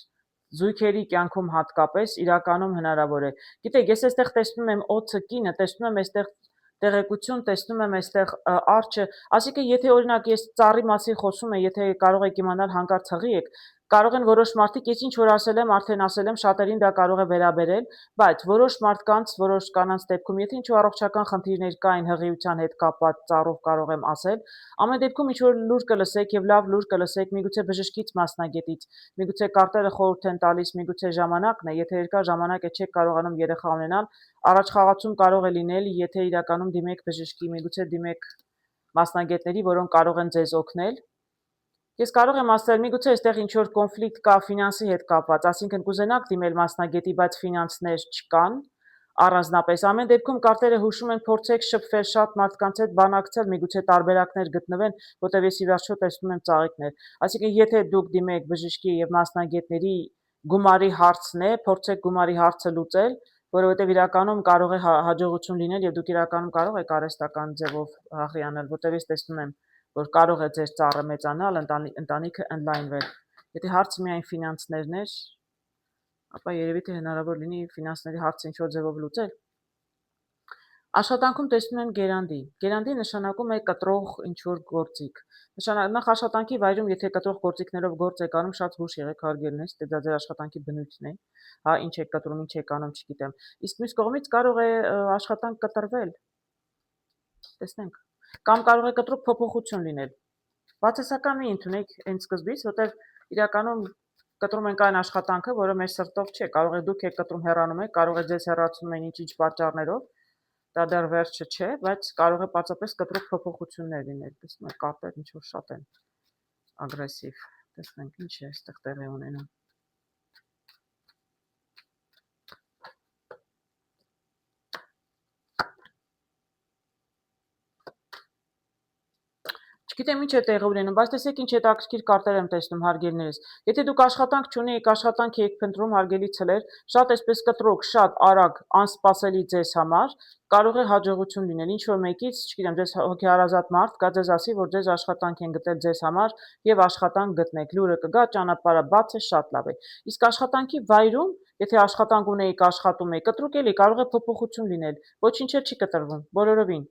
զույգերի կյանքում հատկապես իրականում հնարավոր է։ Գիտեք, ես այստեղ տեսնում եմ օծը կինը, տեսնում եմ այստեղ տեղեկություն, տեսնում եմ այստեղ արջը, ասիկա եթե օրինակ ես ծառի մասին խոսում եմ, եթե կարող եք իմանալ հանկարծ հղի եք, կարող են որոշ մարդիկ, ես ինչ որ ասել եմ, արդեն ասել եմ, շատերին դա կարող է վերաբերել, բայց որոշ մարդկանց, որոշ կանանց դեպքում, եթե ինչ-որ առողջական խնդիրներ կային հղիության հետ կապված ծառով կարող եմ ասել, ամեն դեպքում ինչ-որ լուր կլսեք եւ լավ լուր կլսեք, միգուցե բժշկից մասնագետից, միգուցե կարտերը խորհուրդ են տալիս, միգուցե ժամանակն է, եթե երկար ժամանակ է չեք կարողանում երեխա ունենալ, առաջխաղացում կարող է լինել, եթե իրականում դիմեք բժշկի, միգուցե դիմեք մասնագետների, որոնք կարող են ձեզ օգնել։ Ես կարող եմ ասել, միգուցե այստեղ ինչ-որ կոնֆլիկտ կա ֆինանսի հետ կապված, այսինքն կուզենաք դիմել մասնագետի, բայց ֆինանսներ չկան, առանձնապես ամեն դեպքում կարտերը հուշում են փորձեք շփվել շատ մարդկանց հետ բանակցել, միգուցե տարբերակներ գտնվեն, որտեղ ես ի վերջո տեսնում եմ ծաղիկներ։ Այսինքն եթե դուք դիմեք բժշկի եւ մասնագետների գումարի հարցն է, փորձեք գումարի հարցը լուծել, որովհետեւ իրականում կարող է հաջողություն լինել եւ դուք իրականում կարող եք արհեստական ձևով հաղի անել, որտեղ ես տեսնում եմ, որ կարող է ձեր ծառը մեծանալ, ընտանիքը ընդլայնվել։ Եթե հարցը միայն ֆինանսներն էր, ապա երևի թե հնարավոր լինի ֆինանսների հարցը ինչ-որ ձևով լուծել։ Աշխատանքում տեսնում եմ գերանդի։ Գերանդի նշանակում է կտրող ինչ-որ գործիք։ Նախ աշխատանքի վայրում, եթե կտրող գործիքներով գործ եք անում, շատ զգուշ եղեք հարգելնից, դե դա ձեր աշխատանքի բնույթն է, հա, ինչ եք կտրում, ինչ եք անում, չգիտեմ։ Իսկ մյուս կողմից կարող է աշխատանք կտրվել։ Տեսնենք։ Կամ կարող է կտրուկ փոփոխություն լինել։ Բացասական մի ընդունեք հենց սկզբից, որտեղ իրականում կտրում ենք այն աշխատանքը, որը մեր սրտով չէ, կարող է դուք եք կտրում հեռանում եք, կարող է ձեզ հեռացնում են ինչ-ինչ պատճառներով, դա դեռ վերջը չէ, բայց կարող է պարզապես կտրուկ փոփոխություններ լինել, տեսնում եք կարտեր ինչ-որ շատ են ագրեսիվ, տեսնենք ինչ է այստեղ տեղի ունենում։ Չգիտեմ ինչ է տեղի ունենում, բայց տեսեք ինչ հետաքրքիր կարտեր եմ տեսնում հարգելիներս։ Եթե դուք աշխատանք չունեիք, աշխատանք եք փնտրում հարգելի ցելեր, շատ այսպես կտրուկ, շատ արագ, անսպասելի ձեզ համար, կարող է հաջողություն լինել։ Ինչ որ մեկից, չգիտեմ, ձեզ հոգեհարազատ մարդ կա ձեզ ասի, որ ձեզ աշխատանք են գտել ձեզ համար եւ աշխատանք գտնեք։ Լուրը կգա, ճանապարհը բաց է, շատ լավ է։ Իսկ աշխատանքի վայրում, եթե աշխատանք ունեիք, աշխատում եք, կտրուկ էլի կարող է փոփոխություն լինել։ Ոչինչ չի կտրվում, բոլորովին։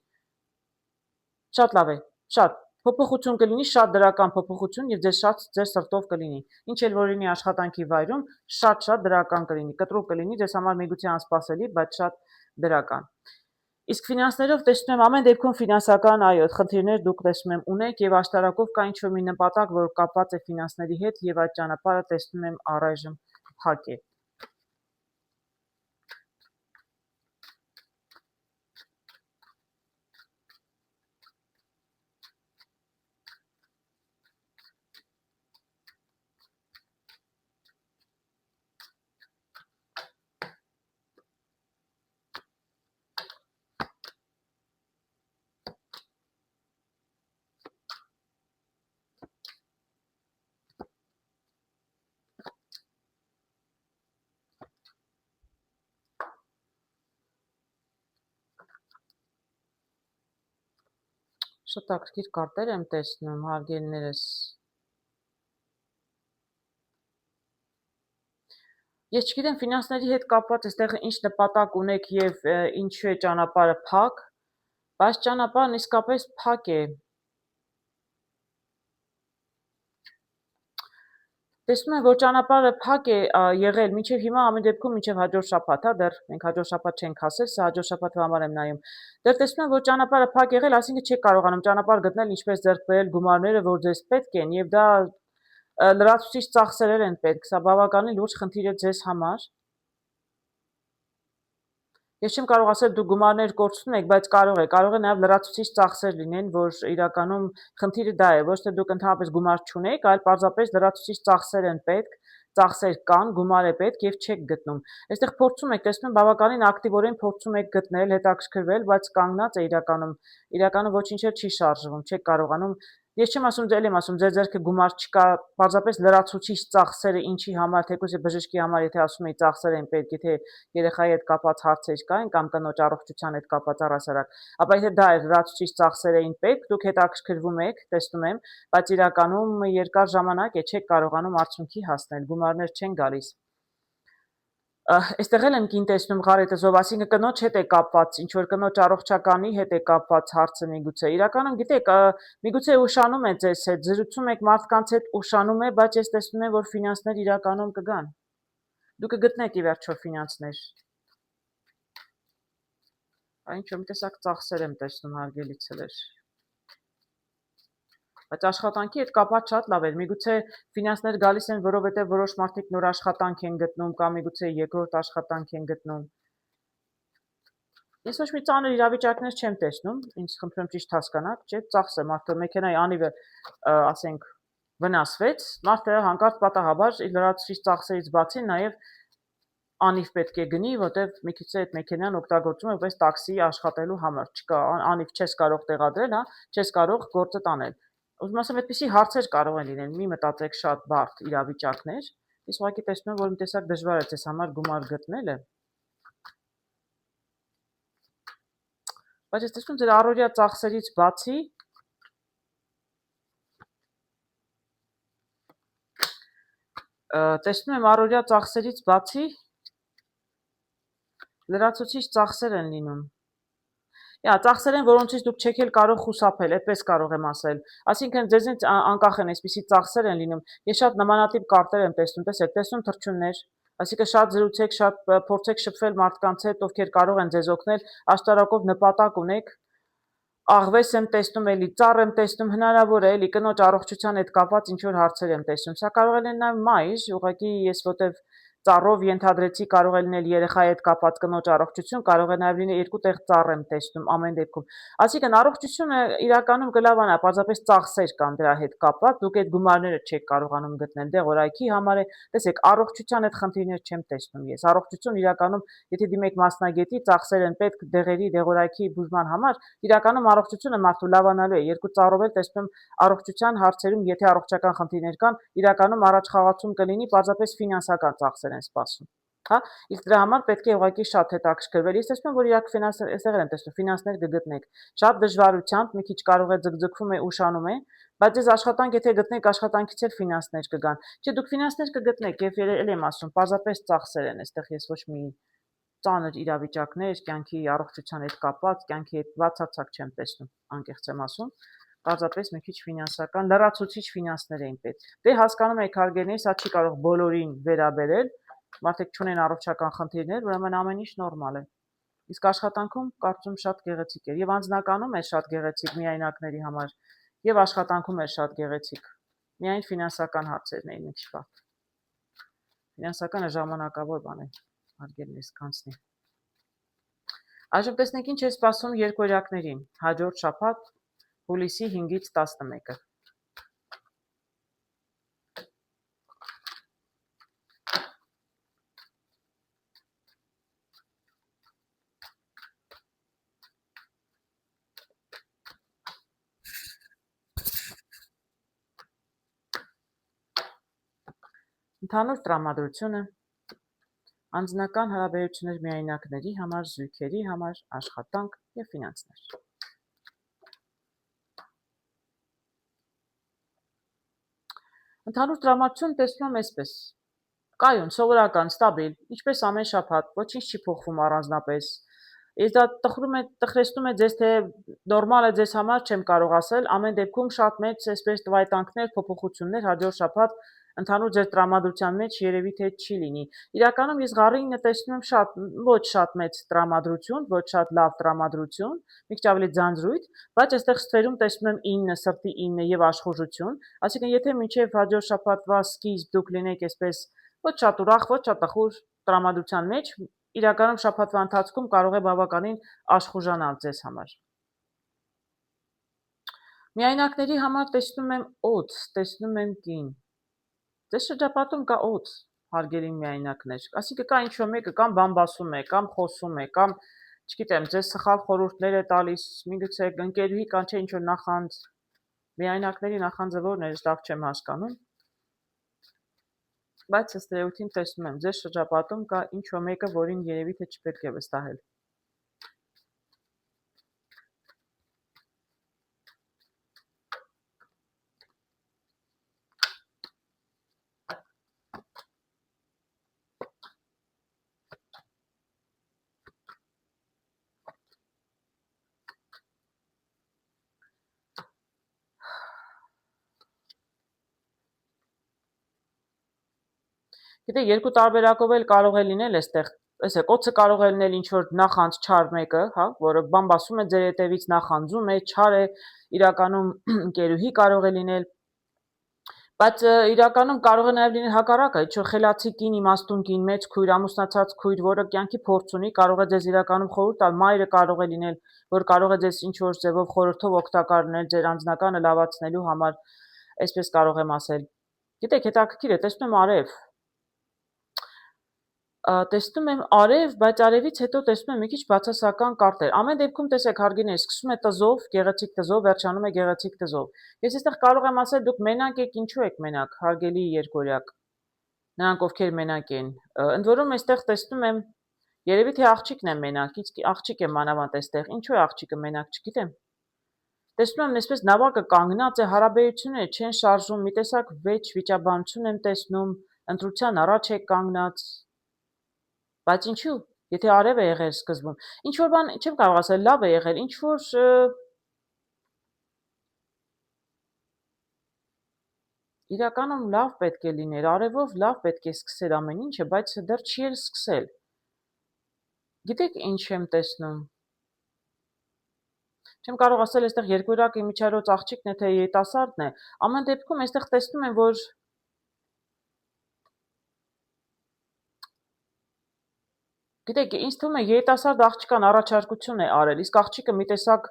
Շատ լավ է, շատ փոփոխություն կլինի, շատ դրական փոփոխություն եւ ձեր սրտով կլինի։ Ինչ էլ որ լինի աշխատանքի վայրում, շատ դրական կլինի, կտրուկ կլինի, ձեզ համար միգուցե անսպասելի, բայց շատ դրական։ Իսկ ֆինանսներով տեսնում եմ ամեն դեպքում ֆինանսական խնդիրներ դուք տեսնում եմ ունեք եւ աշտարակով կա ինչ-որ մի նպատակ, որ կապված է ֆինանսների հետ եւ այդ ճանապարհը տեսնում եմ առայժմ փակ է։ Շատ ակրկիր կարտեր եմ տեսնում, հարգելիներս։ Ես չգիտեմ ֆինանսների հետ կապված այստեղ ինչ նպատակ ունեք եւ ինչու է ճանապարհը փակ, բայց ճանապարհն իսկապես փակ է։ Տեսնում եմ, որ ճանապարհը փակ է եղել մինչև հիմա ամեն դեպքում մինչև հաջորդ շաբաթ, դեռ մենք հաջորդ շաբաթ չենք հասել, սա հաջորդ շաբաթվա համար եմ նայում։ Դեռ տեսնում եմ, որ ճանապարհը փակ եղել, այսինքն չեք կարողանում ճանապարհ գտնել ինչպես ձեռք բերել գումարները, որ ձեզ պետք են եւ դա լրացուցիչ ծախսեր են պետք, սա բավականին լուրջ խնդիր է ձեզ համար։ Ես չեմ կարող ասել դուք գումարներ կորցնում եք, բայց կարող է նաև լրացուցիչ ծախսեր լինեն, որ իրականում խնդիրը դա է, ոչ թե դուք ընդհանրապես գումար չունեք, այլ պարզապես լրացուցիչ ծախսեր են պետք, ծախսեր կան, գումար է պետք եւ չեք գտնում։ Այստեղ փորձում եք, տեսնում բավականին ակտիվորեն փորձում եք գտնել, հետաքրքրվել, բայց կանգնած է իրականում ոչինչ էլ չի շարժվում, չեք կարողանում Ես չեմ ասում, ել եմ ասում, ձեր ձեռքը գումար չկա, պարզապես լրացուցիչ ծախսերը ինչի համար, թեկուզ բժշկի համար, եթե ասում էի ծախսեր են պետք, եթե երեխայի հետ կապված հարցեր կային կամ կնոջ առողջության հետ կապված առհասարակ, ապա եթե դա է լրացուցիչ ծախսեր էին պետք, դուք հետաքրքրվում եք, տեսնում եմ, բայց իրականում երկար ժամանակ է չեք կարողանում արդյունքի հասնել, գումարներ չեն գալիս։ Այստեղ էլ եմ կին տեսնում Ղարետզով, այսինքն կնոջ հետ է կապված, ինչ որ կնոջ առողջականի հետ է կապված հարցը միգուցե։ Իրականում գիտեք, միգուցե ուշանում է ձեզ հետ, զրուցում եք մարդկանց հետ, ուշանում է, բայց ես տեսնում եմ, որ ֆինանսներ իրականում կգան։ Դուք կգտնեք ի վերջո ֆինանսներ։ Այն ինչ-որ մի տեսակ ծախսեր եմ տեսնում, հարգելի ցելեր։ Բայց աշխատանքի հետ կապված շատ լավ էր։ Միգուցե ֆինանսներ գալիս են, որովհետև որոշ մարդիկ նոր աշխատանք են գտնում կամ միգուցե երկրորդ աշխատանք են գտնում։ Ես ոչ մի ծանր իրավիճակներ չեմ տեսնում, ինձ խնդրում ճիշտ հասկանաք, չէ՞, ծախսը մարդը մեքենայի անիվը, ասենք, վնասվեց, մարդը հանկարծ պատահաբար իր լրացուցիչ ծախսերից բացի նաև անիվ պետք է գնի, որտեվ մի քիչ այդ մեքենան օգտագործում է որպես տաքսի աշխատելու համար։ Չկա անիվ չես կարող տեղադրել, հա, չես կարող գործը տանել։ Ուզում ասեմ, այդպիսի հարցեր կարող են լինել, մի մտածեք շատ բարդ իրավիճակներ, ես ուղղակի տեսնում եմ, որ մի տեսակ դժվար է ձեզ համար գումար գտնելը։ Բայց ես տեսնում ձեր առօրյա ծախսերից բացի տեսնում եմ առօրյա ծախսերից բացի լրացուցիչ ծախսեր են լինում։ Ծախսեր են, որոնցից դուք չեք էլ կարող խուսափել, այդպես կարող եմ ասել։ Այսինքն ձեզնից անկախ են այսպիսի ծախսեր են լինում։ Ես շատ նմանատիպ կարտեր եմ տեսնում, տեսնում թռչուններ, այսինքն շատ զրուցեք, շատ փորձեք շփվել մարդկանց հետ, ովքեր կարող են ձեզ օգնել, աշտարակով նպատակ ունեք։ Աղվես եմ տեսնում, էլի ծառ եմ տեսնում, հնարավոր է, էլի կնոջ առողջության հետ կապված ինչ որ հարցեր եմ տեսնում։ Սա կարող է լինել նաև մայր, ուղղակի ես որտեվ ծառով ենթադրեցի կարող է լինել երեխայի հետ կապված կնոջ առողջություն, կարող է նաև լինել երկու տեղ ծառ եմ տեսնում ամեն դեպքում։ Այսինքն առողջությունը իրականում կլավանա, պարզապես ծախսեր կան դրա հետ կապված, դուք այդ գումարները չեք կարողանում գտնել, դեղորայքի համար է, տեսեք, առողջության հետ խնդիրներ չեմ տեսնում ես։ Առողջություն իրականում, եթե դիմեք մասնագետի, ծախսեր են պետք դեղերի, դեղորայքի բուժման համար, իրականում առողջությունը մարդու լավանալու է։ Երկու ծառով էլ տեսնում առողջության հարցերում, եթե առողջական խնդիրներ կան, իրականում առաջխաղացում կլինի, պարզապես ֆինանսական ծախսեր են սպասում։ Հա, իսկ դրա համար պետք է ուղղակի շատ հետաքրքրվել։ Ես տեսնում եմ, որ իրաք ֆինանսներ, այստեղ եմ տեսնում, ֆինանսներ կգտնեք։ Շատ դժվարությամբ, մի քիչ կարող է ձգձգվում է, ուշանում է, բայց ձեզ աշխատանք եթե գտնեք, աշխատանքից էլ ֆինանսներ կգան։ Չէ, դուք ֆինանսներ կգտնեք, եւ ել եմ ասում, պարզապես ծախսեր են, այստեղ ես ոչ մի ծանր իրավիճակներ, կյանքի առողջության հետ կապված, կյանքի հետ բացարձակ չեմ տեսնում, անկեղծ եմ ասում, պարզապես մի քիչ ֆինանսական, լրացուցիչ ֆինանսներ էին պետք։ Դե հասկանում եք հարգելիներ, սա չի կարող բոլորին վերաբերել, մարդիկ չունեն առողջական խնդիրներ, ուրեմն ամեն ինչ նորմալ է։ Իսկ աշխատանքում կարծում շատ գեղեցիկ էր, եւ անձնականում է շատ գեղեցիկ միայնակների համար, եւ աշխատանքում էր շատ գեղեցիկ։ Միայն ֆինանսական հարցերն էին մի քիչ վատ։ Ֆինանսականը ժամանակավոր բան է, հարգելիներ, կանցնի։ Այժմ տեսնենք ինչ է սպասում երկօրյակներին, հաջորդ շաբաթ հուլիսի 5-ից 11-ը։ Ընդհանուր տրամադրությունը, անձնական հարաբերություններ միայնակների համար, զույգերի համար, աշխատանք եւ ֆինանսներ։ Ընդհանուր տրամադրություն տեսնում եմ այսպես. կայուն, սովորական, ստաբիլ, ինչպես ամեն շաբաթ, ոչինչ չի փոխվում առանձնապես։ Ես դա տխրեցնում է ձեզ, թե նորմալ է ձեզ համար, չեմ կարող ասել, ամեն դեպքում շատ մեծ այսպես տվայտանքներ, փոփոխություններ հաջորդ շաբաթ ընդհանուր ձեր տրամադրության մեջ երևի թե չի լինի։ Իրականում ես Ղարինը տեսնում եմ ոչ շատ մեծ տրամադրություն, ոչ շատ լավ տրամադրություն, մի քիչ ավելի ձանձրույթ, բայց այստեղ ստվերում տեսնում եմ 9, սրտի 9 եւ աշխուժություն, այսինքն եթե մինչեւ հաջորդ շաբաթվա սկիզբ դուք լինեք այսպես ոչ շատ ուրախ, ոչ շատ ախուժ տրամադրության մեջ, իրականում շաբաթվա ընթացքում կարող է բավականին աշխուժանալ ձեզ համար։ Միայնակների համար տեսնում եմ օդ, տեսնում եմ կին։ Ձեզ շրջապատում կա օդ, հարգելի միայնակներ, այսինքն կա ինչ-որ մեկը կամ բամբասում է, կամ խոսում է, կամ, չգիտեմ, ձեզ սխալ խորհուրդներ է տալիս, միգուցե ընկերուհի կանչե ինչ-որ նախանձ, միայնակների նախանձը որն է, լավ չեմ հասկանում, բայց ըստ էության տեսնում եմ, ձեզ շրջապատում կա ինչ-որ մեկը, որին երևի թե չպետք է վստահել։ Գիտեք, երկու տարբերակով էլ կարող է լինել այստեղ, այսեք, օձը կարող է լինել ինչ-որ նախանձ չար մեկը, հա, որը բամբասում է ձեր հետևից, նախանձում է, չար է, իրականում ընկերուհի կարող է լինել, բայց իրականում կարող է նաև լինել հակառակը, ինչ-որ խելացի կին, իմաստուն կին, մեծ քույր, ամուսնացած քույր, որը կյանքի փորձ ունի, կարող է ձեզ իրականում խորհուրդ տալ, մայրը կարող է լինել, որ կարող է ձեզ ինչ-որ ձևով խորհրդով օգտակար լինել ձեր անձնականը լավացնելու համար, այսպես կարող եմ ասել։ Գիտեք, հետաքրքիր է, տեսնում եմ արև, բայց արևից հետո տեսնում եմ մի քիչ բացասական կարտեր։ Ամեն դեպքում տեսեք հարգիներ, սկսում է տզով, գեղեցիկ տզով, վերջանում է գեղեցիկ տզով։ Ես այստեղ կարող եմ ասել, դուք մենակ եք, ինչու եք մենակ, հարգելի երկօրյակ։ Նրանք ովքեր մենակ են։ Ընդ որում այստեղ տեսնում եմ, երևի թե աղջիկն է մենակ, աղջիկ է մանավանդ այստեղ։ Ինչու է աղջիկը մենակ, չգիտեմ։ Տեսնում եմ, այսպես նավակը կանգնած է, հարաբերությունները չեն շարժում, մի տեսակ վեճ վիճաբանություն եմ տեսնում, ընտրության առաջ է կանգնած։ Բայց ինչու, եթե արև է եղել սկզբում, ինչ-որ բան, չեմ կարող ասել, լավ է եղել, ինչ-որ իրականում լավ պետք է լիներ, արևով լավ պետք է սկսել ամեն ինչը, բայց դեռ չի էլ սկսել։ Գիտեք ինչ եմ տեսնում։ Չեմ կարող ասել, այստեղ երկորակ իմիջիայլոց աղջիկն է, թե երիտասարդն է, ամեն դեպքում այստեղ տեսնում եմ, որ գիտեք, ինձ թվում է երիտասարդ աղջկան առաջարկություն է արել, իսկ աղջիկը մի տեսակ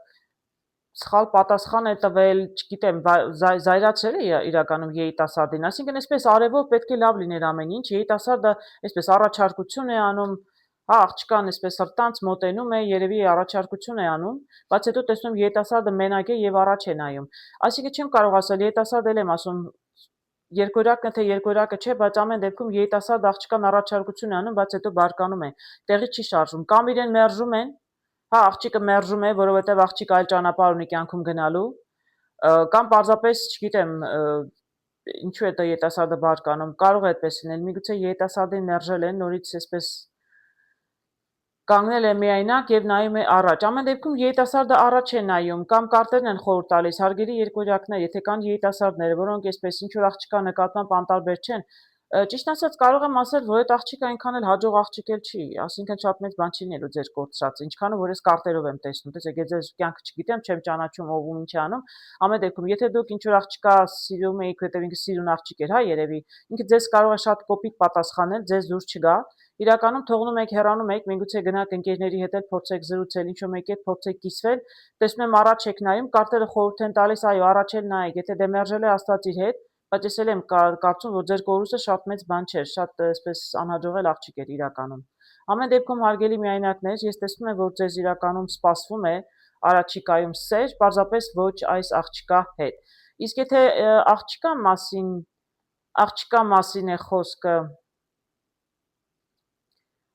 սխալ պատասխան է տվել, չգիտեմ, զայրացրել է իրականում երիտասարդին, այսինքն այսպես արևով պետք է լավ լիներ ամեն ինչ, երիտասարդը այսպես առաջարկություն է անում, հա, աղջկան այսպես հրտանց մոտենում է, երևի առաջարկություն է անում, բայց հետո տեսնում երիտասարդը մենակ է եւ առաջ է նայում։ Այսինքն չեմ կարող ասել, երիտասարդ էլ եմ ասում, երկորակն է թե երկորակը չէ, բայց ամեն դեպքում երիտասարդ աղջկան առաջարկություն է անում, բայց հետո բարկանում է, տեղի չի շարժում, կամ իրեն մերժում են, հա, աղջիկը մերժում է, որովհետև աղջիկը այլ ճանապարհ ունի կյանքում գնալու, կամ պարզապես, չգիտեմ, ինչու է դա երիտասարդը բարկանում, կարող է այդպես լինել, միգուցե երիտասարդին մերժել են, նորից այսպես կանգնել է միայնակ եւ նայում է առաջ։ Ամեն դեպքում երիտասարդը առաջ է նայում, կամ կարտերն են խորհուրդ տալիս, հարգելի երկորյակներ, եթե կան երիտասարդներ, որոնք այսպես ինչ որ աղջկա նկատմամբ անտարբեր չեն, ճիշտ ասած կարող եմ ասել, որ այդ աղջիկը այնքան էլ հաջող աղջիկ էլ չի, ասինքն շատ մեծ բան չի լինելու ձեր կորցրած, ինչքանը որ ես կարտերով եմ տեսնում, տեսեք, ես ձեր կյանքը չգիտեմ, չեմ ճանաչում ով ու ինչ է անում, ամեն դեպքում, եթե դուք ինչ որ աղջկա սիրում եք, հետեւ ինքը սիրուն աղջիկ էր, հա, երևի, ինքը ձեզ կարող է շատ կոպիտ պատասխանել, ձեզ դուրս չգա, իրականում թողնում եք, հեռանում եք, միգուցե գնաք ընկերների հետ էլ փորձեք զրուցել, ինչ-որ մեկի հետ փորձեք կիսվել, տեսնում եմ առաջ եք նայում, կարտերը խորհուրդ են տալիս, այո, առաջ էլ նայեք, եթե դե մերժել է Աստված իր հետ, բայց ես էլ եմ կարծում, որ ձեր կորուստը շատ մեծ բան չէր, շատ այսպես անհաջող էլ աղջիկ էր իրականում։ Ամեն դեպքում հարգելի միայնակներ, ես տեսնում եմ, որ ձեզ իրականում սպասվում է առաջիկայում սեր, պարզապես ոչ այս աղջկա հետ։ Իսկ եթե աղջկա մասին է խոսքը,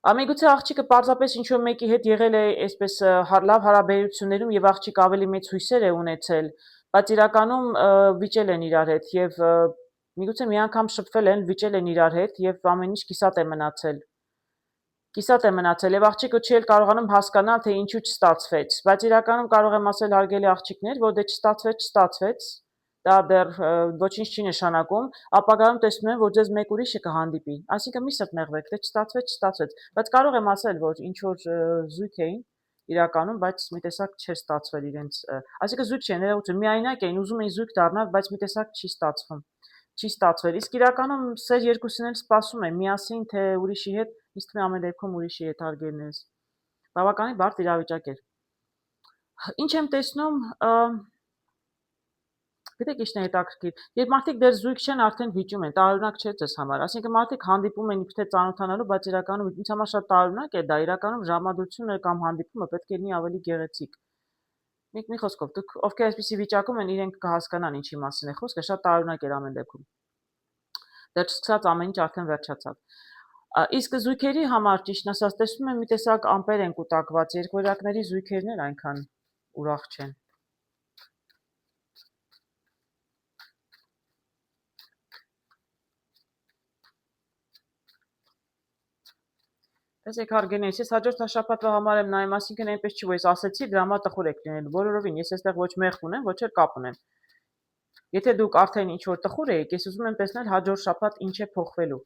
Ամիգուցե աղջիկը պարզապես ինչ-որ մեկի հետ եղել է այսպես լավ հարաբերություններում եւ աղջիկը ավելի մեծ հույսեր է ունեցել, բայց իրականում վիճել են իրար հետ եւ միգուցե մի անգամ շփվել են, վիճել են իրար հետ եւ ամեն ինչ կիսատ է մնացել։ Կիսատ է մնացել եւ աղջիկը չի էլ կարողանում հասկանալ, թե ինչու չստացվեց, բայց իրականում կարող եմ ասել հարգելի աղջիկներ, որ դե չստացվեց, դա դեռ ոչինչ չի նշանակում, ապագայում տեսնում եմ, որ ձեզ մեկ ուրիշը կհանդիպի, այսինքն մի սրտնեղվեք, դե չստացվեց, բայց կարող եմ ասել, որ ինչ որ զույգ էին իրականում, բայց մի տեսակ չէր ստացվել իրենց, այսինքն զույգ չէ, ներողություն, միայնակ էին, ուզում էին զույգ դառնալ, բայց մի տեսակ չի ստացվել, իսկ իրականում սեր երկուսին էլ սպասում են, միասին թե ուրիշի հետ, ինձ թվում է ամեն դեպքում ուրիշի հետ հարգելներս, բավականին բարդ իրավիճակ էր։ Ինչ եմ տեսնում, Գիտեք ինչն է հետաքրքիր, երբ մարդիկ դեռ զույգ չեն, արդեն վիճում են, տարօրինակ չէ ձեզ համար, այսինքն մարդիկ հանդիպում են իբրև ծանոթանալու, բայց իրականում ինձ համար շատ տարօրինակ է դա, իրականում ժամադրությունը կամ հանդիպումը պետք է լինի ավելի գեղեցիկ։ Մի խոսքով, դուք ովքեր այսպիսի վիճակում են, իրենք կհասկանան ինչի մասին է խոսքը, շատ տարօրինակ էր ամեն դեպքում։ Դեռ չսկսած ամեն ինչ արդեն վերջացավ։ Իսկ զույգերի համար ճիշտն ասած տեսնում եմ մի տեսակ ամպեր են կուտակված, երկորյակների զույգերն էլ այնքան ուրախ չեն։ Տեսեք հարգելիներս, ես հաջորդ շաբաթվա համար եմ նայում, այսինքն այնպես չի, որ ես ասեցի, դրա համար տխուր եք լինելու, բոլորովին, ես այստեղ ոչ մեղք ունեմ, ոչ էլ կապ ունեմ։ Եթե դուք արդեն ինչ-որ տխուր եք, ես ուզում եմ տեսնել հաջորդ շաբաթ ինչ է փոխվելու։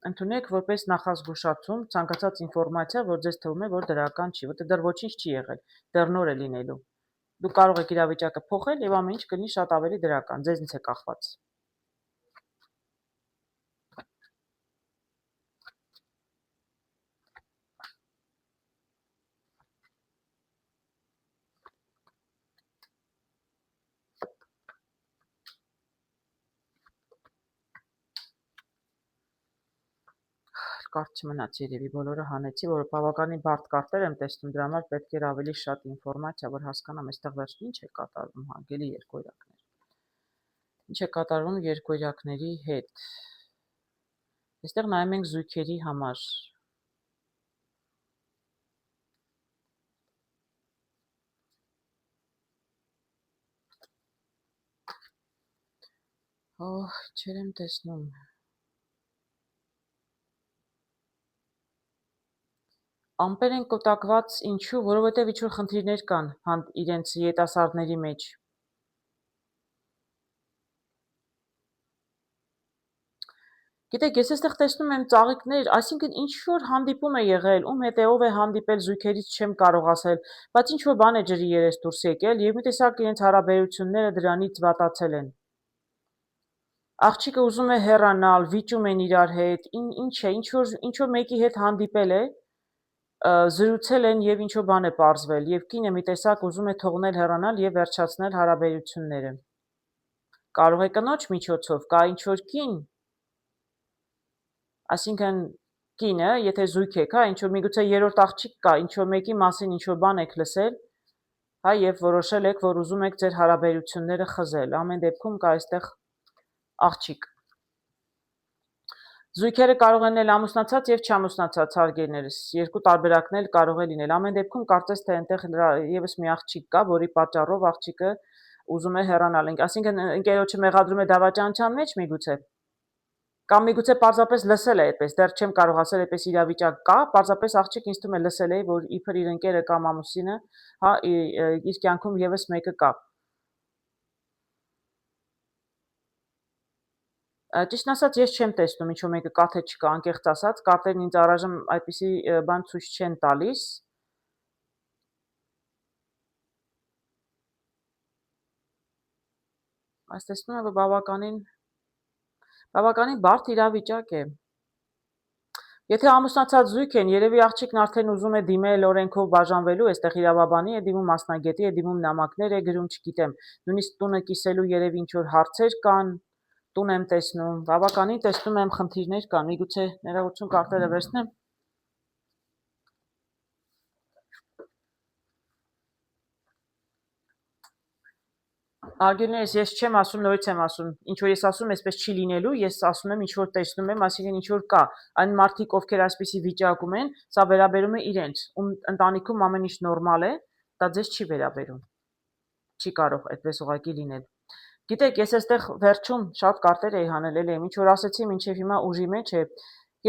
Ընդունեք որպես նախազգուշացում ցանկացած ինֆորմացիա, որ ձեզ թվում է, որ դրական չի, որտեղ դեռ ոչինչ չի եղել, դեռ նոր է լինելու։ Դուք կարող եք իրավիճակը փոխել եւ ամեն ինչ կլինի շատ ավելի դրական, ձեզնից է կախված։ Կարճ չմնաց երևի, բոլորը հանեցի, որ բավականին բարդ կարտեր եմ տեսնում, դրա համար պետք էր ավելի շատ ինֆորմացիա, որ հասկանամ այստեղ վերջին ինչ է կատարվում, հարգելի երկորյակներ։ Ինչ է կատարվում երկորյակների հետ։ Այստեղ նայում ենք զույգերի համար։ Չեր եմ տեսնում։ Ամպեր են կուտակված ինչու, որովհետև ինչ-որ խնդիրներ կան իրենց երիտասարդների մեջ։ Գիտեք, ես այստեղ տեսնում եմ ծաղիկներ, այսինքն ինչ-որ հանդիպում է եղել, ում հետ ով է հանդիպել զույգերից չեմ կարող ասել, բայց ինչ-որ բան է ջրի երես դուրս եկել եւ մի տեսակ իրենց հարաբերությունները դրանից վատացել են։ Աղջիկը ուզում է հեռանալ, վիճում են իրար հետ, ինչ է, ինչ-որ մեկի հետ հանդիպել է, զրուցել են եւ ինչ-որ բան է պարզվել եւ կինը մի տեսակ ուզում է թողնել հեռանալ եւ վերջացնել հարաբերությունները։ Կարող է կնոջ միջոցով, կա ինչ-որ կին, այսինքն կինը, եթե զույգ եք, հա, ինչ-որ միգուցե երրորդ աղջիկ կա, ինչ-որ մեկի մասին ինչ-որ բան եք լսել, հա, եւ որոշել եք, որ ուզում եք ձեր հարաբերությունները խզել։ Ամեն դեպքում կա այստեղ աղջիկ։ Զույգերը կարող են լինել ամուսնացած եւ չամուսնացած հարգելիներս, երկու տարբերակն էլ կարող է լինել։ Ամեն դեպքում կարծես թե այնտեղ եւս մի աղջիկ կա, որի պատճառով աղջիկը ուզում է հեռանալ, այսինքն ընկերոջը մեղադրում է դավաճանության մեջ միգուցե։ Կամ միգուցե պարզապես լսել է այդպես, դեռ չեմ կարող ասել այդպես իրավիճակ կա, պարզապես աղջիկ ինձ թվում է լսել է, որ իբր իր ընկերը կամ ամուսինը, հա, իր կյանքում եւս մեկը կա։ Ճիշտն ասած, ես չեմ տեսնում ինչ որ մեկը կա թե չկա, անկեղծ ասած, կարտերն ինձ առայժմ այդպիսի բան ցույց չեն տալիս։ Այս տեսնում եմ, որ բավականին բարդ իրավիճակ է։ Եթե ամուսնացած զույգ են, երևի աղջիկն արդեն ուզում է դիմել օրենքով բաժանվելու, այստեղ իրավաբանի է դիմում, մասնագետի է դիմում, նամակներ է գրում, չգիտեմ, նույնիսկ տունը կիսելու երևի ինչ որ հարցեր կան, տուն եմ տեսնում, բավականին տեսնում եմ խնդիրներ կան, միգուցե ներողություն կարտերը վերցնեմ։ Արգելներս, ես չեմ ասում, նորից եմ ասում, ինչ որ ես ասում, այսպես չի լինելու, ես ասում եմ, ինչ որ տեսնում եմ, այսինքն ինչ որ կա, այն մարդիկ, ովքեր այսպիսի վիճակում են, սա վերաբերում է իրենց, ում ընտանիքում ամեն ինչ նորմալ է, դա ձեզ չի վերաբերում, չի կարող այդպես ուղղակի լինել։ Գիտեք, ես այստեղ վերջում շատ կարտեր էի հանել, էլի ինչ որ ասեցի, մինչև հիմա ուժի մեջ է։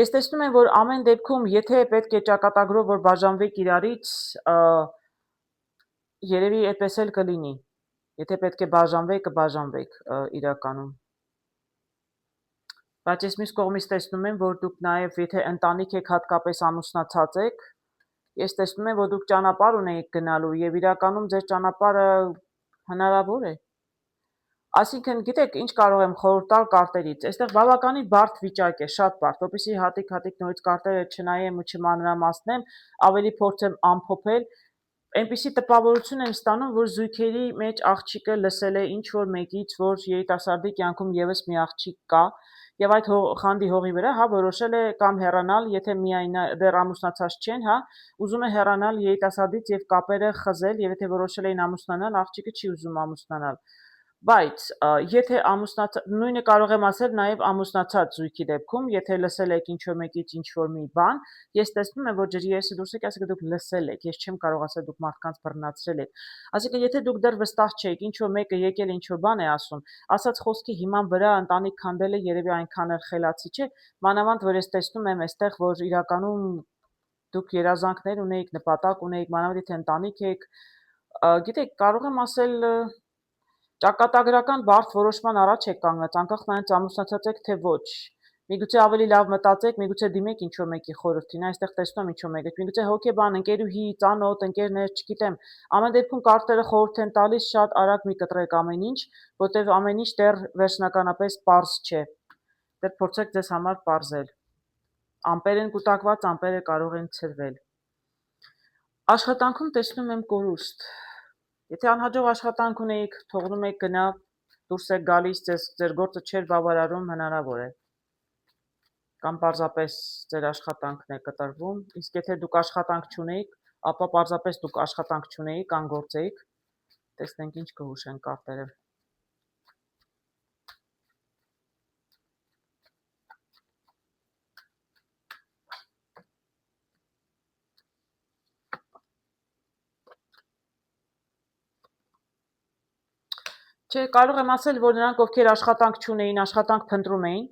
Ես տեսնում եմ, որ ամեն դեպքում, եթե պետք է ճակատագրով որ բաժանվեք իրարից, երևի այդպես էլ կլինի։ Եթե պետք է բաժանվեք, կբաժանվեք իրականում։ Բայց ես մյուս կողմից տեսնում եմ, որ դուք նաև եթե ընտանիք եք, հատկապես ամուսնացած եք, ես տեսնում եմ, որ դուք ճանապարհ ունեիք գնալու եւ իրականում ձեր ճանապարհը հնարավոր է։ Այսինքն, գիտեք, ինչ կարող եմ խորհուրդ տալ կարտերից։ Այստեղ բավականին բարդ վիճակ է, շատ բարդ, որպեսզի հատիկ նորից կարտերը չնայեմ ու չմանրամասնեմ, ավելի փորձեմ ամփոփել։ Այնպիսի տպավորություն եմ ստանում, որ զույգերի մեջ աղջիկը լսել է ինչ որ մեկից, որ երիտասարդի կյանքում եւս մի աղջիկ կա, եւ այդ խանդի հողի վրա, հա, որոշել է կամ հեռանալ, եթե միայն դեռ ամուսնացած չեն, հա, ուզում է հեռանալ երիտասարդից եւ կապերը խզել, եւ եթե որոշել էին ամուսնանալ, աղջիկը չի ուզում ամուսնանալ։ Բայց եթե նույնը կարող եմ ասել նաև ամուսնացած զույգի դեպքում, եթե լսել եք ինչ-որ մեկից ինչ-որ մի բան, ես տեսնում եմ, որ ջրի երեսը դուրս եկի, ասեք դուք լսել եք, ես չեմ կարող ասել դուք մարդկանց բռնացրել եք։ Այսինքն եթե դուք դեռ վստահ չեք, ինչ-որ մեկը եկել ինչ-որ բան է ասում, ասած խոսքի հիման վրա ընտանիք քանդելը երևի այնքան էլ խելացի չէ, մանավանդ որ ես տեսնում եմ այստեղ, որ իրականում դուք երազանքներ ունեիք, նպատակ ունեիք, մանավանդ եթե ընտանիք եք, գիտեք, կարող եմ ասել ճակատագրական բարդ որոշման առաջ եք կանգնած, անկախ նրանից ամուսնացած եք թե ոչ։ Միգուցե ավելի լավ մտածեք, միգուցե դիմեք ինչ-որ մեկի խորհրդին, այստեղ տեսնում եմ ինչ-որ մեկը, միգուցե հոգեբան, ընկերուհի, ծանոթ, ընկերներ, չգիտեմ, ամեն դեպքում կարտերը խորհուրդ են տալիս շատ արագ մի կտրեք ամեն ինչ, որտեղ ամեն ինչ դեռ վերջնականապես պարզ չէ։ Դեռ փորձեք ձեզ համար պարզել։ Ամպեր են կուտակված, ամպերը կարող են ցրվել։ Աշխատանքում տեսնում եմ կորուստ։ Եթե անհաջող աշխատանք ունեիք, թողնում եք գնա, դուրս եք գալիս, ձեր գործը չէր բավարարում, հնարավոր է։ Կամ պարզապես ձեր աշխատանքն է կտրվում, իսկ եթե դուք աշխատանք չունեիք, ապա պարզապես դուք աշխատանք չունեիք, անգործեիք, տեսնենք ինչ կհուշեն կարտերը։ Չէ, կարող եմ ասել, որ նրանք, ովքեր աշխատանք չունեին, աշխատանք փնտրում էին,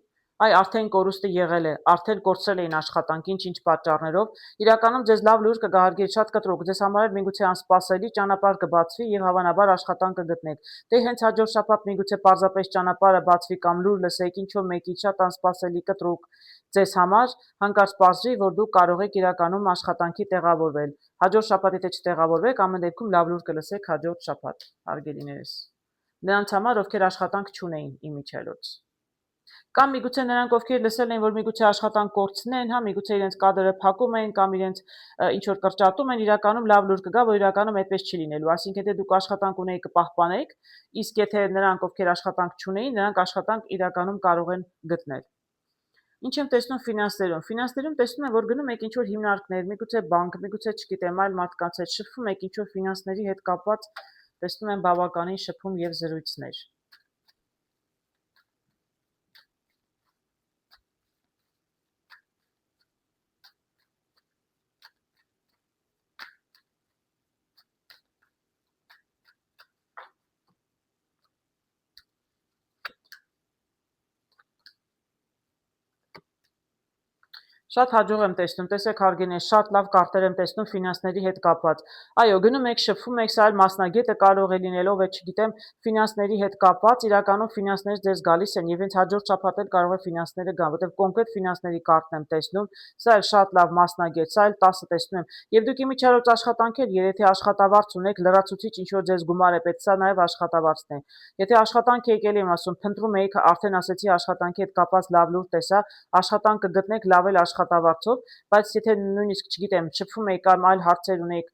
այ արդեն կորուստը եղել է, արդեն կորցրել էին աշխատանք, ինչ պատճառներով, իրականում ձեզ լավ լուր կգա, հարգելի, շատ կտրուկ, ձեզ համար միգուցե անսպասելի ճանապարհ կբացվի եւ հավանաբար աշխատանք կգտնեք։ Դե հենց հաջորդ շաբաթ միգուցե պարզապես ճանապարհը բացվի կամ լուր լսեք ինչ-որ մեկից շատ անսպասելի կտրուկ ձեզ համար, հանկարծ պարզվի, որ դուք կարող եք իրականում աշխատանքի տեղավորվել։ Հաջորդ շաբաթ եթե չտեղավորվեք, ամեն դեպքում լավ լուր կլսեք հաջորդ շաբաթ, հարգելիներս։ Նրանց համար, ովքեր աշխատանք չունեին իմիջիայլոց։ Կամ միգուցե նրանք, ովքեր լսել են, որ միգուցե աշխատանք կորցնեն, հա, միգուցե իրենց կադրը փակում են կամ իրենց ինչ որ կրճատում են, իրականում լավ լուր կգա, որ իրականում այդպես չի լինելու։ Այսինքն, եթե դուք աշխատանք ունեիք, կպահպանեք, իսկ եթե նրանք, ովքեր աշխատանք չունեին, նրանք աշխատանք իրականում կարող են գտնել։ Ինչ եմ տեսնում ֆինանսներում։ Ֆինանսներում տեսնում եմ, որ գնում եք ինչ որ հիմնարկներ, միգուցե բանկ, միգուցե չգիտեմ, այլ մարդկանց հետ շփվում եք ինչ որ ֆինանսների հետ կապված տեսնում եմ բավականին շփում եւ զրույցներ։ Շատ հաջող եմ տեսնում, տեսեք հարգելիներ, շատ լավ կարտեր եմ տեսնում ֆինանսների հետ կապված։ Այո, գնում եք, շփվում եք, սա էլ մասնագետը կարող է լինելով, չգիտեմ, ֆինանսների հետ կապված, իրականում ֆինանսները ձեզ գալիս են եւ հենց հաջորդ շաբաթ էլ կարող է ֆինանսները գան, որտեղ կոնկրետ ֆինանսների կարտն եմ տեսնում, սա էլ շատ լավ մասնագետ, սա էլ 10 տեսնում եմ։ Եվ դուք իմիջիայլոց աշխատանքեր, եթե աշխատավարձ ունեք, լրացուցիչ ինչ որ ձեզ գումար է պետք, սա նաեւ աշխատավարձն է։ Եթե աշխատանք եկել եմ ասում, փնտրում եք, արդեն ասեցի աշխատանքի հետ կապված լավ լուր տեսա, աշխատանք կգտնեք լավ էլ աշխատավարձով, բայց եթե նույնիսկ, չգիտեմ, շփվում եք կամ այլ հարցեր ունեք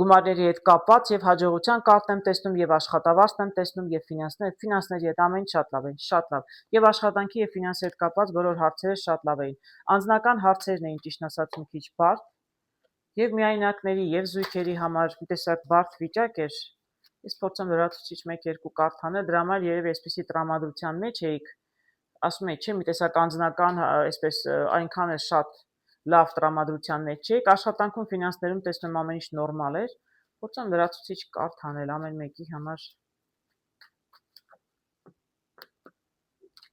գումարների հետ կապված եւ հաջողության կարտն եմ տեսնում եւ աշխատավարձն եմ տեսնում եւ ֆինանսների հետ ամեն ինչ շատ լավ են, շատ լավ։ Եվ աշխատանքի եւ ֆինանսի հետ կապված բոլոր հարցերը շատ լավ էին։ Անձնական հարցերն էին ճիշտ ասած մի քիչ բարդ եւ միայնակների եւ զույգերի համար մի տեսակ բարդ վիճակ էր։ Ես փորձեմ լրացուցիչ 1-2 կարդ անել, դրա համար երևի այսպեսի տրամադրության մեջ էիք, ասում եք, չէ, մի տեսակ անձնական, այսպես այնքան էլ շատ լավ տրամադրության մեջ չեք, աշխատանքում ֆինանսներում տեսնում ամեն ինչ նորմալ էր, փորձեմ լրացուցիչ կարդ անել ամեն մեկի համար։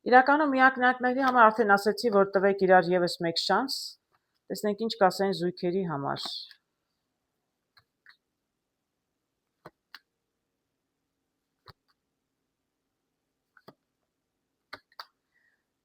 Իրականում միակնյակների համար արդեն ասեցի, որ տվեք իրար եւս մեկ շանս, տեսնենք ինչ կասեն զույգերի համար։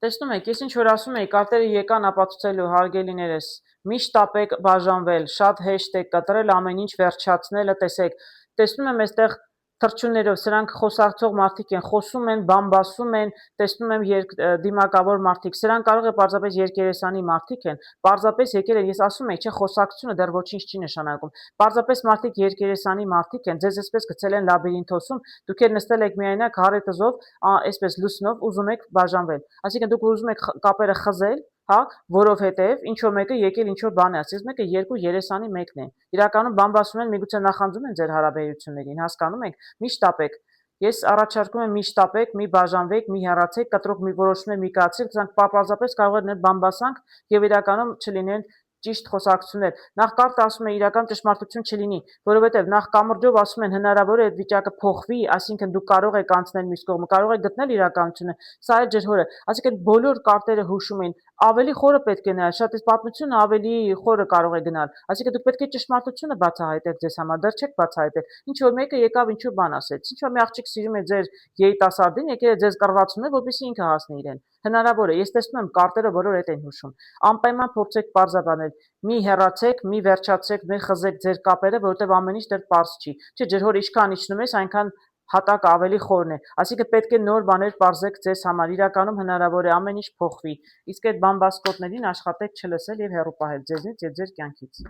Տեսնում եք, ես ինչ որ ասում էի, կարտերը եկան ապացուցելու հարգելիներս, միշտ տապեք բաժանվել, շատ հեշտ է կտրել, ամեն ինչ վերջացնելը, տեսնում եմ այստեղ թռչուններով, սրանք խոսակցող մարդիկ են, խոսում են, բամբասում են, տեսնում եմ դիմակավոր մարդիկ, սրանք կարող է պարզապես երկերեսանի մարդիկ են, պարզապես եկել են, ես ասում եմ, չէ, խոսակցությունը դեռ ոչինչ չի նշանակում, պարզապես մարդիկ երկերեսանի մարդիկ են, ձեզ այսպես գցել են լաբիրինթոսում, դուք էլ նստել եք միայնակ հարետզով, այսպես լուսնով, ուզում եք բաժանվել, այսինքն դուք ուզում եք կապերը խզել, հա, որովհետև ինչ որ մեկը եկել ինչ որ բան է ասել, մեկը երկու երեսանի մեկն է։ Իրականում բամբասում են, միգուցե նախանձում են ձեր հարաբերություններին, հասկանում եք, միշտ տապեք։ Ես առաջարկում եմ միշտ տապեք, մի բաժանվեք, մի հեռացեք, կտրուկ մի որոշում մի կայացրեք, դրանք պարզապես կարող են բամբասանք եւ իրականում չլինեն ճիշտ խոսակցություններ։ Նախ կարտը ասում է իրական ճշմարտություն չլինի, որովհետև նախ կամրջով ասում են հնարավոր է այդ վիճակը փոխվի, այսինքն դուք կարող եք անցնել մյուս կողմը, կարող եք գտնել իրականությունը, սա է ջրհորը։ Այսինքն բոլոր կարտերը հուշում են, ավելի խորը պետք է նայել, շատ այս պատմությունը ավելի խորը կարող է գնալ։ Այսինքն դուք պետք է ճշմարտությունը բացահայտեք ձեզ համար, դեռ չեք բացահայտել։ Ինչ որ մեկը եկավ ինչ որ բան ասեց, ինչ որ մի աղջիկ սիրում է ձեր երիտասարդին, եկել է ձեզ կռվածունել, որպեսզի ինքը հասնի իրեն։ Հնարավոր է, ես տեսնում եմ կարտերը բոլոր այդ են հուշում։ Անպայման փորձեք պարզաբանել, մի հեռացեք, մի վերջացրեք, մի խզեք ձեր կապերը, որովհետև ամեն ինչ դեռ պարզ չի։ Չէ, ջրհոր ինչքան իջնում ես, այնքան հատակը ավելի խորն է, այսինքն պետք է նոր բաներ պարզեք ձեզ համար, իրականում հնարավոր է ամեն ինչ փոխվի, իսկ այդ բամբասկոտներին աշխատեք չլսել եւ հեռու պահել ձեզնից եւ ձեր կյանքից։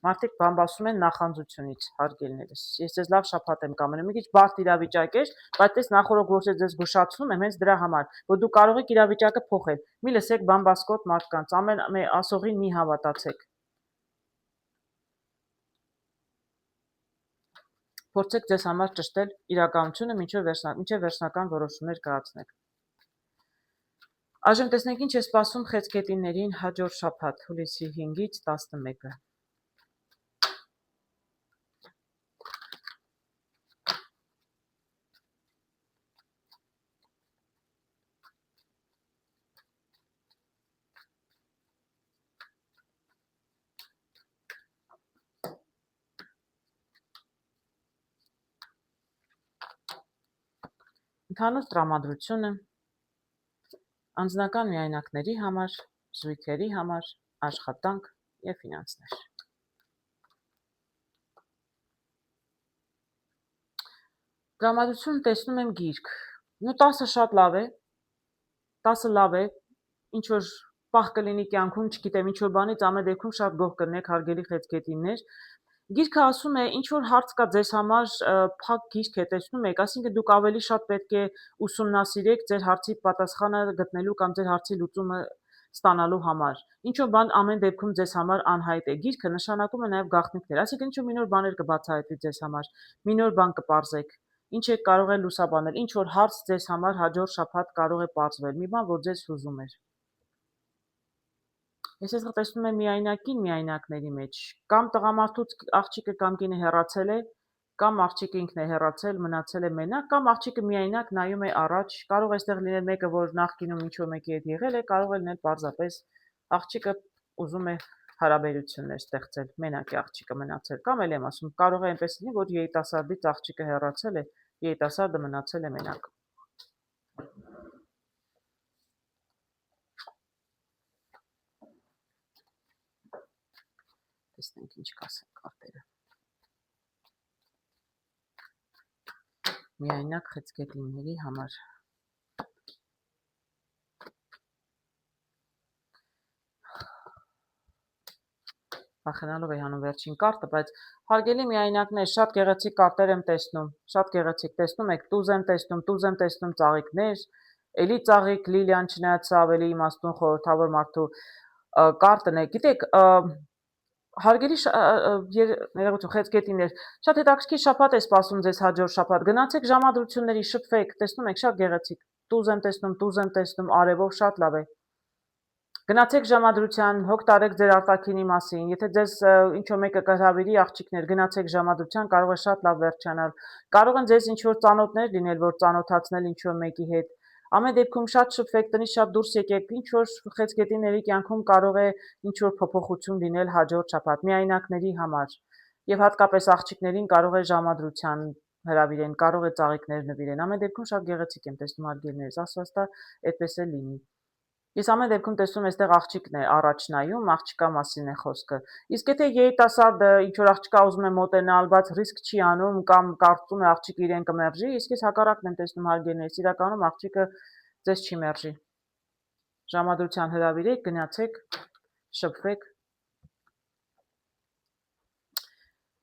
Մարդիկ բամբասում են նախանձությունից, հարգելիներս, ես ձեզ լավ շաբաթ եմ կամենում, մի քիչ բարդ իրավիճակ էր, բայց այս նախորդ գործը ձեզ զգուշացնում եմ հենց դրա համար, որ դուք կարող եք իրավիճակը փոխել, մի լսեք բամբասկոտ մարդկանց, ամեն ասողին մի հավատացեք։ Փորձեք ձեզ համար ճշտել իրականությունը մինչև վերջնական որոշումներ կայացնեք։ Այժմ տեսնենք ինչ է սպասում խեցգետիններին հաջորդ շաբաթ, հուլիսի 5-ից 11-ը։ Ընդհանուր տրամադրությունը անձնական միայնակների համար, զույգերի համար, աշխատանք եւ ֆինանսներ։ Տրամադրություն տեսնում եմ գիրք։ 10-ը շատ լավ է, 10-ը լավ է, ինչ որ պահ կլինի կյանքում, չգիտեմ, ինչ որ բանից ամեն դեպքում շատ գոհ կլինեք, հարգելի խեցգետիններ։ Գիրքը ասում է, ինչ որ հարց կա ձեզ համար, փակ գիրք է, տեսնում եք, այսինքն դուք ավելի շատ պետք է ուսումնասիրեք ձեր հարցի պատասխանը գտնելու կամ ձեր հարցի լուծումը ստանալու համար։ Ինչ որ բան ամեն դեպքում ձեզ համար անհայտ է։ Գիրքը նշանակում է նաև գաղտնիքներ, այսինքն ինչ որ մի նոր բաներ կբացահայտվի ձեզ համար, մի նոր բան կպարզեք, ինչ եք կարող է լուսաբանել, ինչ որ հարց ձեզ համար հաջորդ շաբաթ կարող է պարզվել, մի բան, որ ձեզ հուզում էր։ Ես այսօր տեսնում եմ միայնակին միայնակների մեջ, կամ տղամարդուց աղջիկը կամ կինը հեռացել է, կամ աղջիկը ինքն է հեռացել, մնացել է մենակ, կամ աղջիկը միայնակ նայում է առաջ, կարող է այստեղ լինել մեկը, որ նախկինում ինչ որ մեկի հետ եղել է, կարող է լինել պարզապես աղջիկը ուզում է հարաբերություններ ստեղծել, մենակ է աղջիկը մնացել, կամ էլ եմ ասում, կարող է այնպես լինի, որ երիտասարդից աղջիկը հեռացել է, երիտասարդը մնացել է մենակ։ Տեսնենք ինչ կասեն կարտերը։ Միայնակ խեցգետինների համար։ Վախենալով է հանում վերջին կարտը, բայց հարգելի միայնակներ, շատ գեղեցիկ կարտեր եմ տեսնում, շատ գեղեցիկ տեսնում եք, տուզ եմ տեսնում ծաղիկներ, էլի ծաղիկ, Լիլիան չնայած ավելի իմաստուն խորհրդավոր մարդու կարտն է, գիտեք, հարգելի ներողություն, խեցգետիններ, շատ հետաքրքիր շաբաթ է սպասում ձեզ հաջորդ շաբաթ, գնացեք ժամադրությունների, շփվեք, տեսնում եք, շատ գեղեցիկ, տուզ եմ տեսնում, արևով, շատ լավ է։ Գնացեք ժամադրության, հոգ տարեք ձեր արտաքինի մասին, եթե ձեզ ինչ-որ մեկը կհրավիրի աղջիկներ, գնացեք ժամադրության, կարող է շատ լավ վերջանալ, կարող են ձեզ ինչ-որ ծանոթներ լինել, որ ծանոթացնել ինչ-որ մեկի հետ, ամեն դեպքում շատ շփվեք, տնից շատ դուրս եկեք, ինչ-որ խեցգետինների կյանքում կարող է ինչ-որ փոփոխություն լինել հաջորդ շաբաթ, միայնակների համար, եւ հատկապես աղջիկներին կարող է ժամադրության հրավիրեն, կարող է ծաղիկներ նվիրեն, ամեն դեպքում շատ գեղեցիկ եմ տեսնում հարգելիներս, ասվածտա այդպես է լինի։ Ես ամեն դեպքում տեսնում այստեղ աղջիկն է առաջ նայում, աղջկա մասին է խոսքը։ Իսկ եթե երիտասարդը ինչ-որ աղջկա ուզում է մոտենալ, բայց ռիսկ չի անում կամ կարծում է աղջիկը իրեն կմերժի, իսկ ես հակառակն եմ տեսնում հարգելիներս, իրականում աղջիկը ձեզ չի մերժի։ Ժամադրության հրավիրեք, գնացեք, շփվեք։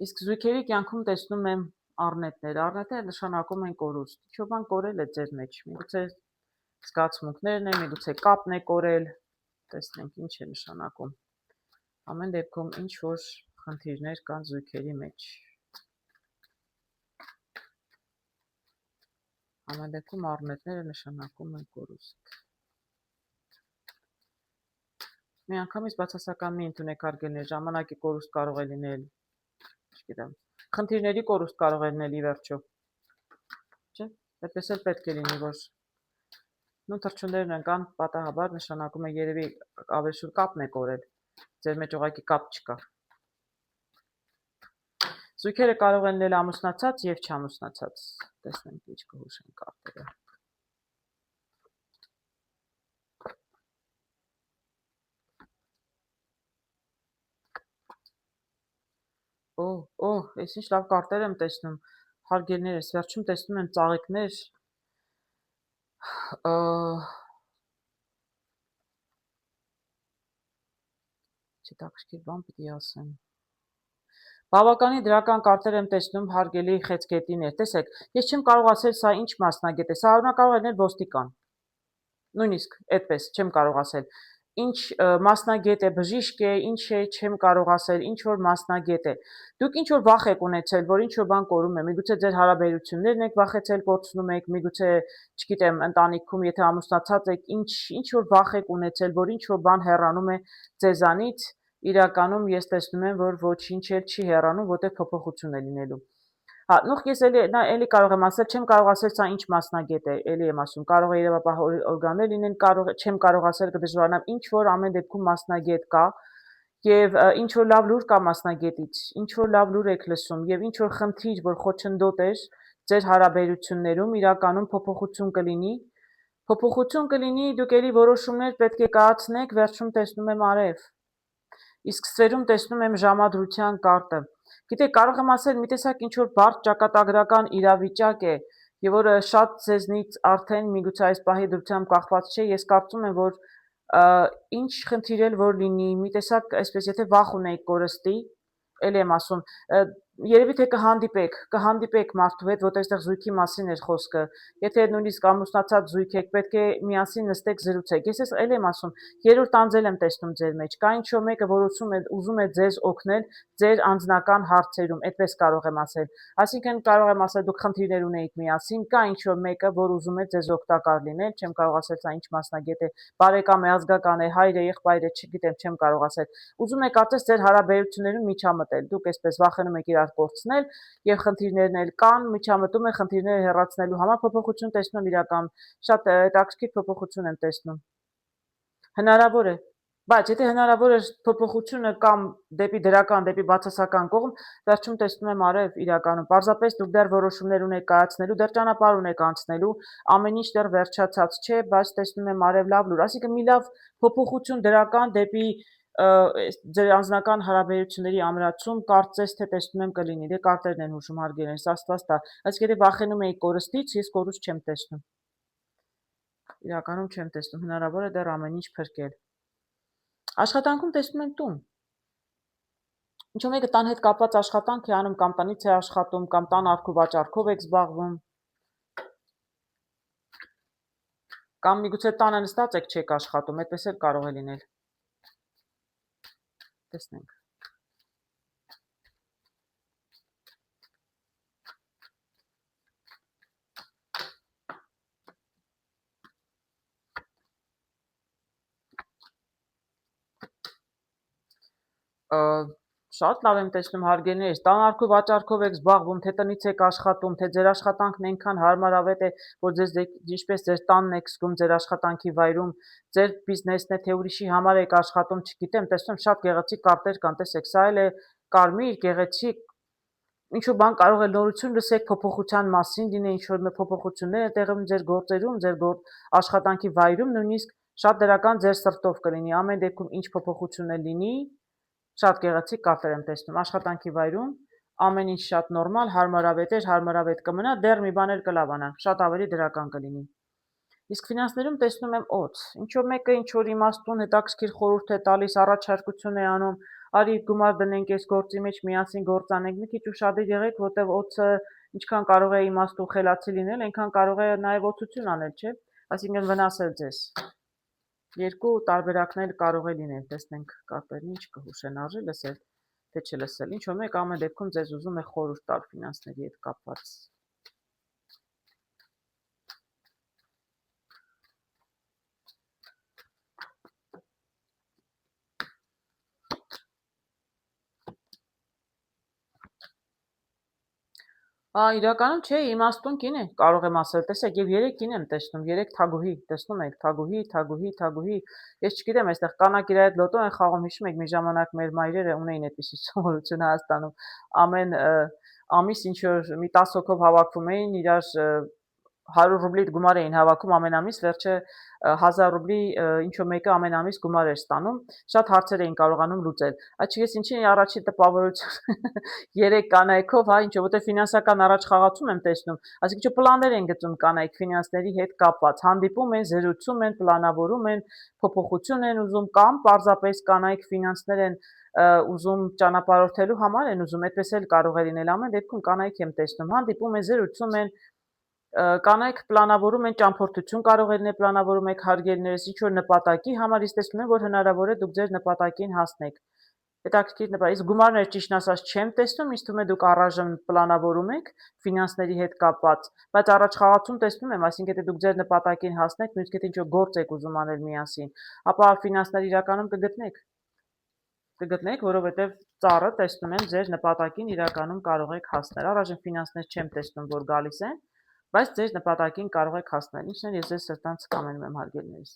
Իսկ զույգերի կյանքում տեսնում եմ առնետներ։ Առնետները նշանակում են կորուստ։ Ինչ-որ բան կորել է ձեր մեջ։ Միգուցե զգացմունքներն են, միգուցե կապն է կորել, տեսնենք ինչ է նշանակում։ Ամեն դեպքում ինչ որ խնդիրներ կան զույգերի մեջ։ Ամեն դեպքում առնետները նշանակում են կորուստ։ Միանգամից բացասական մի ընդունեք հարգելիներ, ժամանակի կորուստ կարող է լինել, չգիտեմ, խնդիրների կորուստ կարող է լինել ի վերջո։ Չէ՞, այդպես էլ պետք է լինի, որ նույն թռչուններն ընկան, պատահաբար նշանակում է երևի ավելշուր կապն է կորել, ձեր մեջ ուղղակի կապ չկա։ Զույգերը կարող են լինել ամուսնացած եւ չամուսնացած, տեսնենք ինչ կհուշեն կարտերը։ Ես ինչ լավ կարտեր եմ տեսնում, հարգելիներս, վերջում տեսնում եմ ծաղիկներ, հետաքրքիր բան պիտի ասեմ։ Բավականին դրական կարտեր եմ տեսնում հարգելի խեցգետիներ, տեսեք, ես չեմ կարող ասել սա ինչ մասնագետ է, սա կարող է լինել ոստիկան, նույնիսկ այդպես չեմ կարող ասել, ինչ մասնագետ է, բժիշկ է, ինչ է, չեմ կարող ասել, ինչ որ մասնագետ է։ Դուք ինչ որ վախ եք ունեցել, որ ինչ որ բան կորում է, միգուցե ձեր հարաբերություններն եք վախեցել, կորցնում եք, միգուցե, չգիտեմ, ընտանիքում, եթե ամուսնացած եք, ինչ որ վախ եք ունեցել, որ ինչ որ բան հեռանում է ձեզանից, իրականում ես տեսնում եմ, որ ոչինչ էլ չի հեռանում, որտեղ փոփոխություն է լինելու։ Հա, նույնիսկ ես էլի կարող եմ ասել, չեմ կարող ասել սա ինչ մասնագետ է, էլի եմ ասում, կարող է երևապահ օրգաններ լինեն, չեմ կարող ասել կդժվարանամ, ինչ որ ամեն դեպքում մասնագետ կա եւ ինչ որ լավ լուր կա մասնագետից, ինչ որ լավ լուր եք լսում եւ ինչ որ խնդիր, որ խոչընդոտ էր ձեր հարաբերություններում, իրականում փոփոխություն կլինի, դուք էլի որոշումներ պետք է կայացնեք, վերջում տեսնում եմ արև։ Իսկ ստվերում տեսնում եմ ժամադրության կարտը։ Գիտեք, կարող եմ ասել, մի տեսակ ինչ որ բարդ ճակատագրական իրավիճակ է, եւ որը շատ ձեզնից արդեն միգուցե այս պահի դրությամբ կախված չէ, ես կարծում եմ, որ ինչ խնդիր էլ որ լինի, մի տեսակ, այսպես եթե վախ ունեիք կորստի, էլի եմ ասում, երևի թե կհանդիպեք մարդու հետ, որտեղ այստեղ զույգի մասին էր խոսքը, եթե նույնիսկ ամուսնացած զույգ եք, պետք է միասին նստեք զրուցեք, ես էլի եմ ասում, երրորդ անձել եմ տեսնում ձեր մեջ, կա ինչ-որ մեկը, որ ուզում է ձեզ օգնել ձեր անձնական հարցերում, այդպես կարող եմ ասել, այսինքն կարող եմ ասել, դուք խնդիրներ ունեիք միասին, կա ինչ-որ մեկը, որ ուզում է ձեզ օգտակար լինել, չեմ կարող ասել սա ինչ մասնագետ է, բարեկամ է, ազգական է, հայր է, եղբայր է, չգիտեմ, չեմ կարող ասել, ուզում է կարծես ձեր հարաբերություններում միջամտել, դուք այսպես վախենում եք իրար կորցնել եւ խնդիրներն էլ կան, միջամտում է խնդիրները հեռացնելու համար փոփոխություն տեսնում իրական, շատ հետաքրքիր փոփոխություն եմ տեսնում։ Հնարավոր է, Բայց եթե հնարավոր է փոփոխությունը կամ դեպի դրական, դեպի բացասական կողմ, վերջում տեսնում եմ արև իրականում։ Պարզապես դուք դեռ որոշումներ ունեք կայացնելու, դեռ ճանապարհ ունեք անցնելու, ամեն ինչ դեռ վերջացած չէ, բայց տեսնում եմ արև լավ լուր։ Այսինքն մի լավ փոփոխություն դրական դեպի ձեր անձնական հարաբերությունների ամրացում կարծես թե տեսնում եմ կլինի։ Դե կարտերն են հուշում հարգելերս, Աստված տա։ Այսինքն եթե վախենում եք կորստից, ես կորուստ չեմ տեսնում։ Իրականում չեմ տեսնում, հնարավոր է դեռ ամեն ինչ փրկել։ Աշխատանքում տեսնում եմ տուն։ Ինչ-որ մեկը տան հետ կապված աշխատանք է անում, կամ տնից է աշխատում, կամ տան արքու վաճառքով եք զբաղվում։ Կամ միգուցե տանը նստած եք չեք աշխատում, այդպես էլ կարող է լինել։ Տեսնենք։ Շատ լավ եմ տեսնում հարգելիներս, տան արքու վաճառքով եք զբաղվում, թե տնից եք աշխատում, թե ձեր աշխատանքն այնքան հարմարավետ է, որ ձեզ ինչպես ձեր տանն եք զգում, ձեր աշխատանքի վայրում, ձեր բիզնեսն է, թե ուրիշի համար եք աշխատում, չգիտեմ, տեսնում շատ գեղեցիկ կարտեր կան, տեսեք, սա էլ է կարմիր, գեղեցիկ, ինչ-որ բան կարող է նորություն լսեք փոփոխության մասին, լինի ինչ-որ փոփոխություններ է տեղում ձեր գործերում, ձեր աշխատանքի վայրում, նույնիսկ շատ դրական ձեր սրտով կլինի, ամեն դեպքում ինչ փոփոխություն է լինի, շատ գեղեցիկ կարտեր եմ տեսնում, աշխատանքի վայրում, ամեն ինչ շատ նորմալ, հարմարավետ կմնա, դեռ մի բան էլ կլավանանք, շատ ավելի դրական կլինի։ Իսկ ֆինանսներում տեսնում եմ օդ, ինչ-որ մեկը ինչ-որ իմաստուն հետաքրքիր խորհուրդ է տալիս, առաջարկություն է անում, արի գումար դնենք այս գործի մեջ, միասին գործ անենք, մի քիչ ուշադիր եղեք, որտեղ օդը ինչքան կարող է իմաստուն խելացի լինել, այնքան կարող է նաև օծություն անել, չէ՞, այսինքն վնասել ձեզ։ Երկու տարբերակներ կարող է լինել, տեսնենք կարտերն ինչ կհուշեն, արժի լսել, թե չլսել, ինչ-որ մեկ ամեն դեպքում ձեզ ուզում է խորհուրդ տալ ֆինանսների հետ կապված։ Իրականում չէ, իմաստուն կին է, կարող եմ ասել, տեսեք, եւ 3 կին եմ տեսնում, 3 թագուհի, տեսնում եք, թագուհի, ես չգիտեմ, այստեղ կանակ իր այդ լոտո են խաղում, հիշում եք, մի ժամանակ մեր մայրերը ունեին այդպիսի սովորություն Հայաստանում, ամեն ամիս ինչ որ մի 10 հոգով հավաքվում էին, իրար 100 ռուբլի գումար էին հավաքում ամեն ամիս, վերջը 1000 ռուբլի ինչ-որ մեկը ամեն ամիս գումար էր ստանում, շատ հարցեր էին կարողանում լուծել։ Այդ չգիտես ինչի առաջի տպավորություն 3 կանայքով, հա, ինչ-որ որտեղ ֆինանսական առաջխաղացում եմ տեսնում, այսինքն պլաններ են գծում կանայք ֆինանսների հետ կապված, հանդիպում են, զրուցում են, պլանավորում են, փոփոխություն են ուզում կամ պարզապես կանայք ֆինանսներ են ուզում ճանապարհորդելու համար են ուզում, այդպես էլ կարող է լինել, ամեն դեպքում կանայք եմ տեսնում, հանդիպում են, զրուցում են, կանայք պլանավորում են ճամփորդություն կարող է լինել պլանավորում եք հարգելիներս ինչ-որ նպատակի համար, իսկ տեսնում եմ, որ հնարավոր է դուք ձեր նպատակին հասնեք։ Հետաքրքիր նպատակ, իսկ գումարներ ճիշտն ասած չեմ տեսնում, ինձ թվում է դուք առայժմ պլանավորում եք ֆինանսների հետ կապված, բայց առաջխաղացում տեսնում եմ, այսինքն եթե դուք ձեր նպատակին հասնեք, նույնիսկ եթե ինչ-որ գործ եք ուզում անել միասին, ապա ֆինանսները իրականում կգտնեք, որովհետև ծառը տեսնում եմ ձեր նպատակին իրականում կարող եք հասնել։ Առայժմ ֆինանսներ չեմ տեսնում, որ գալիս են, բայց ձեր նպատակին կարող եք հասնել, ինչն էլ ես ձեզ սրտանց կամենում եմ հարգելիներս։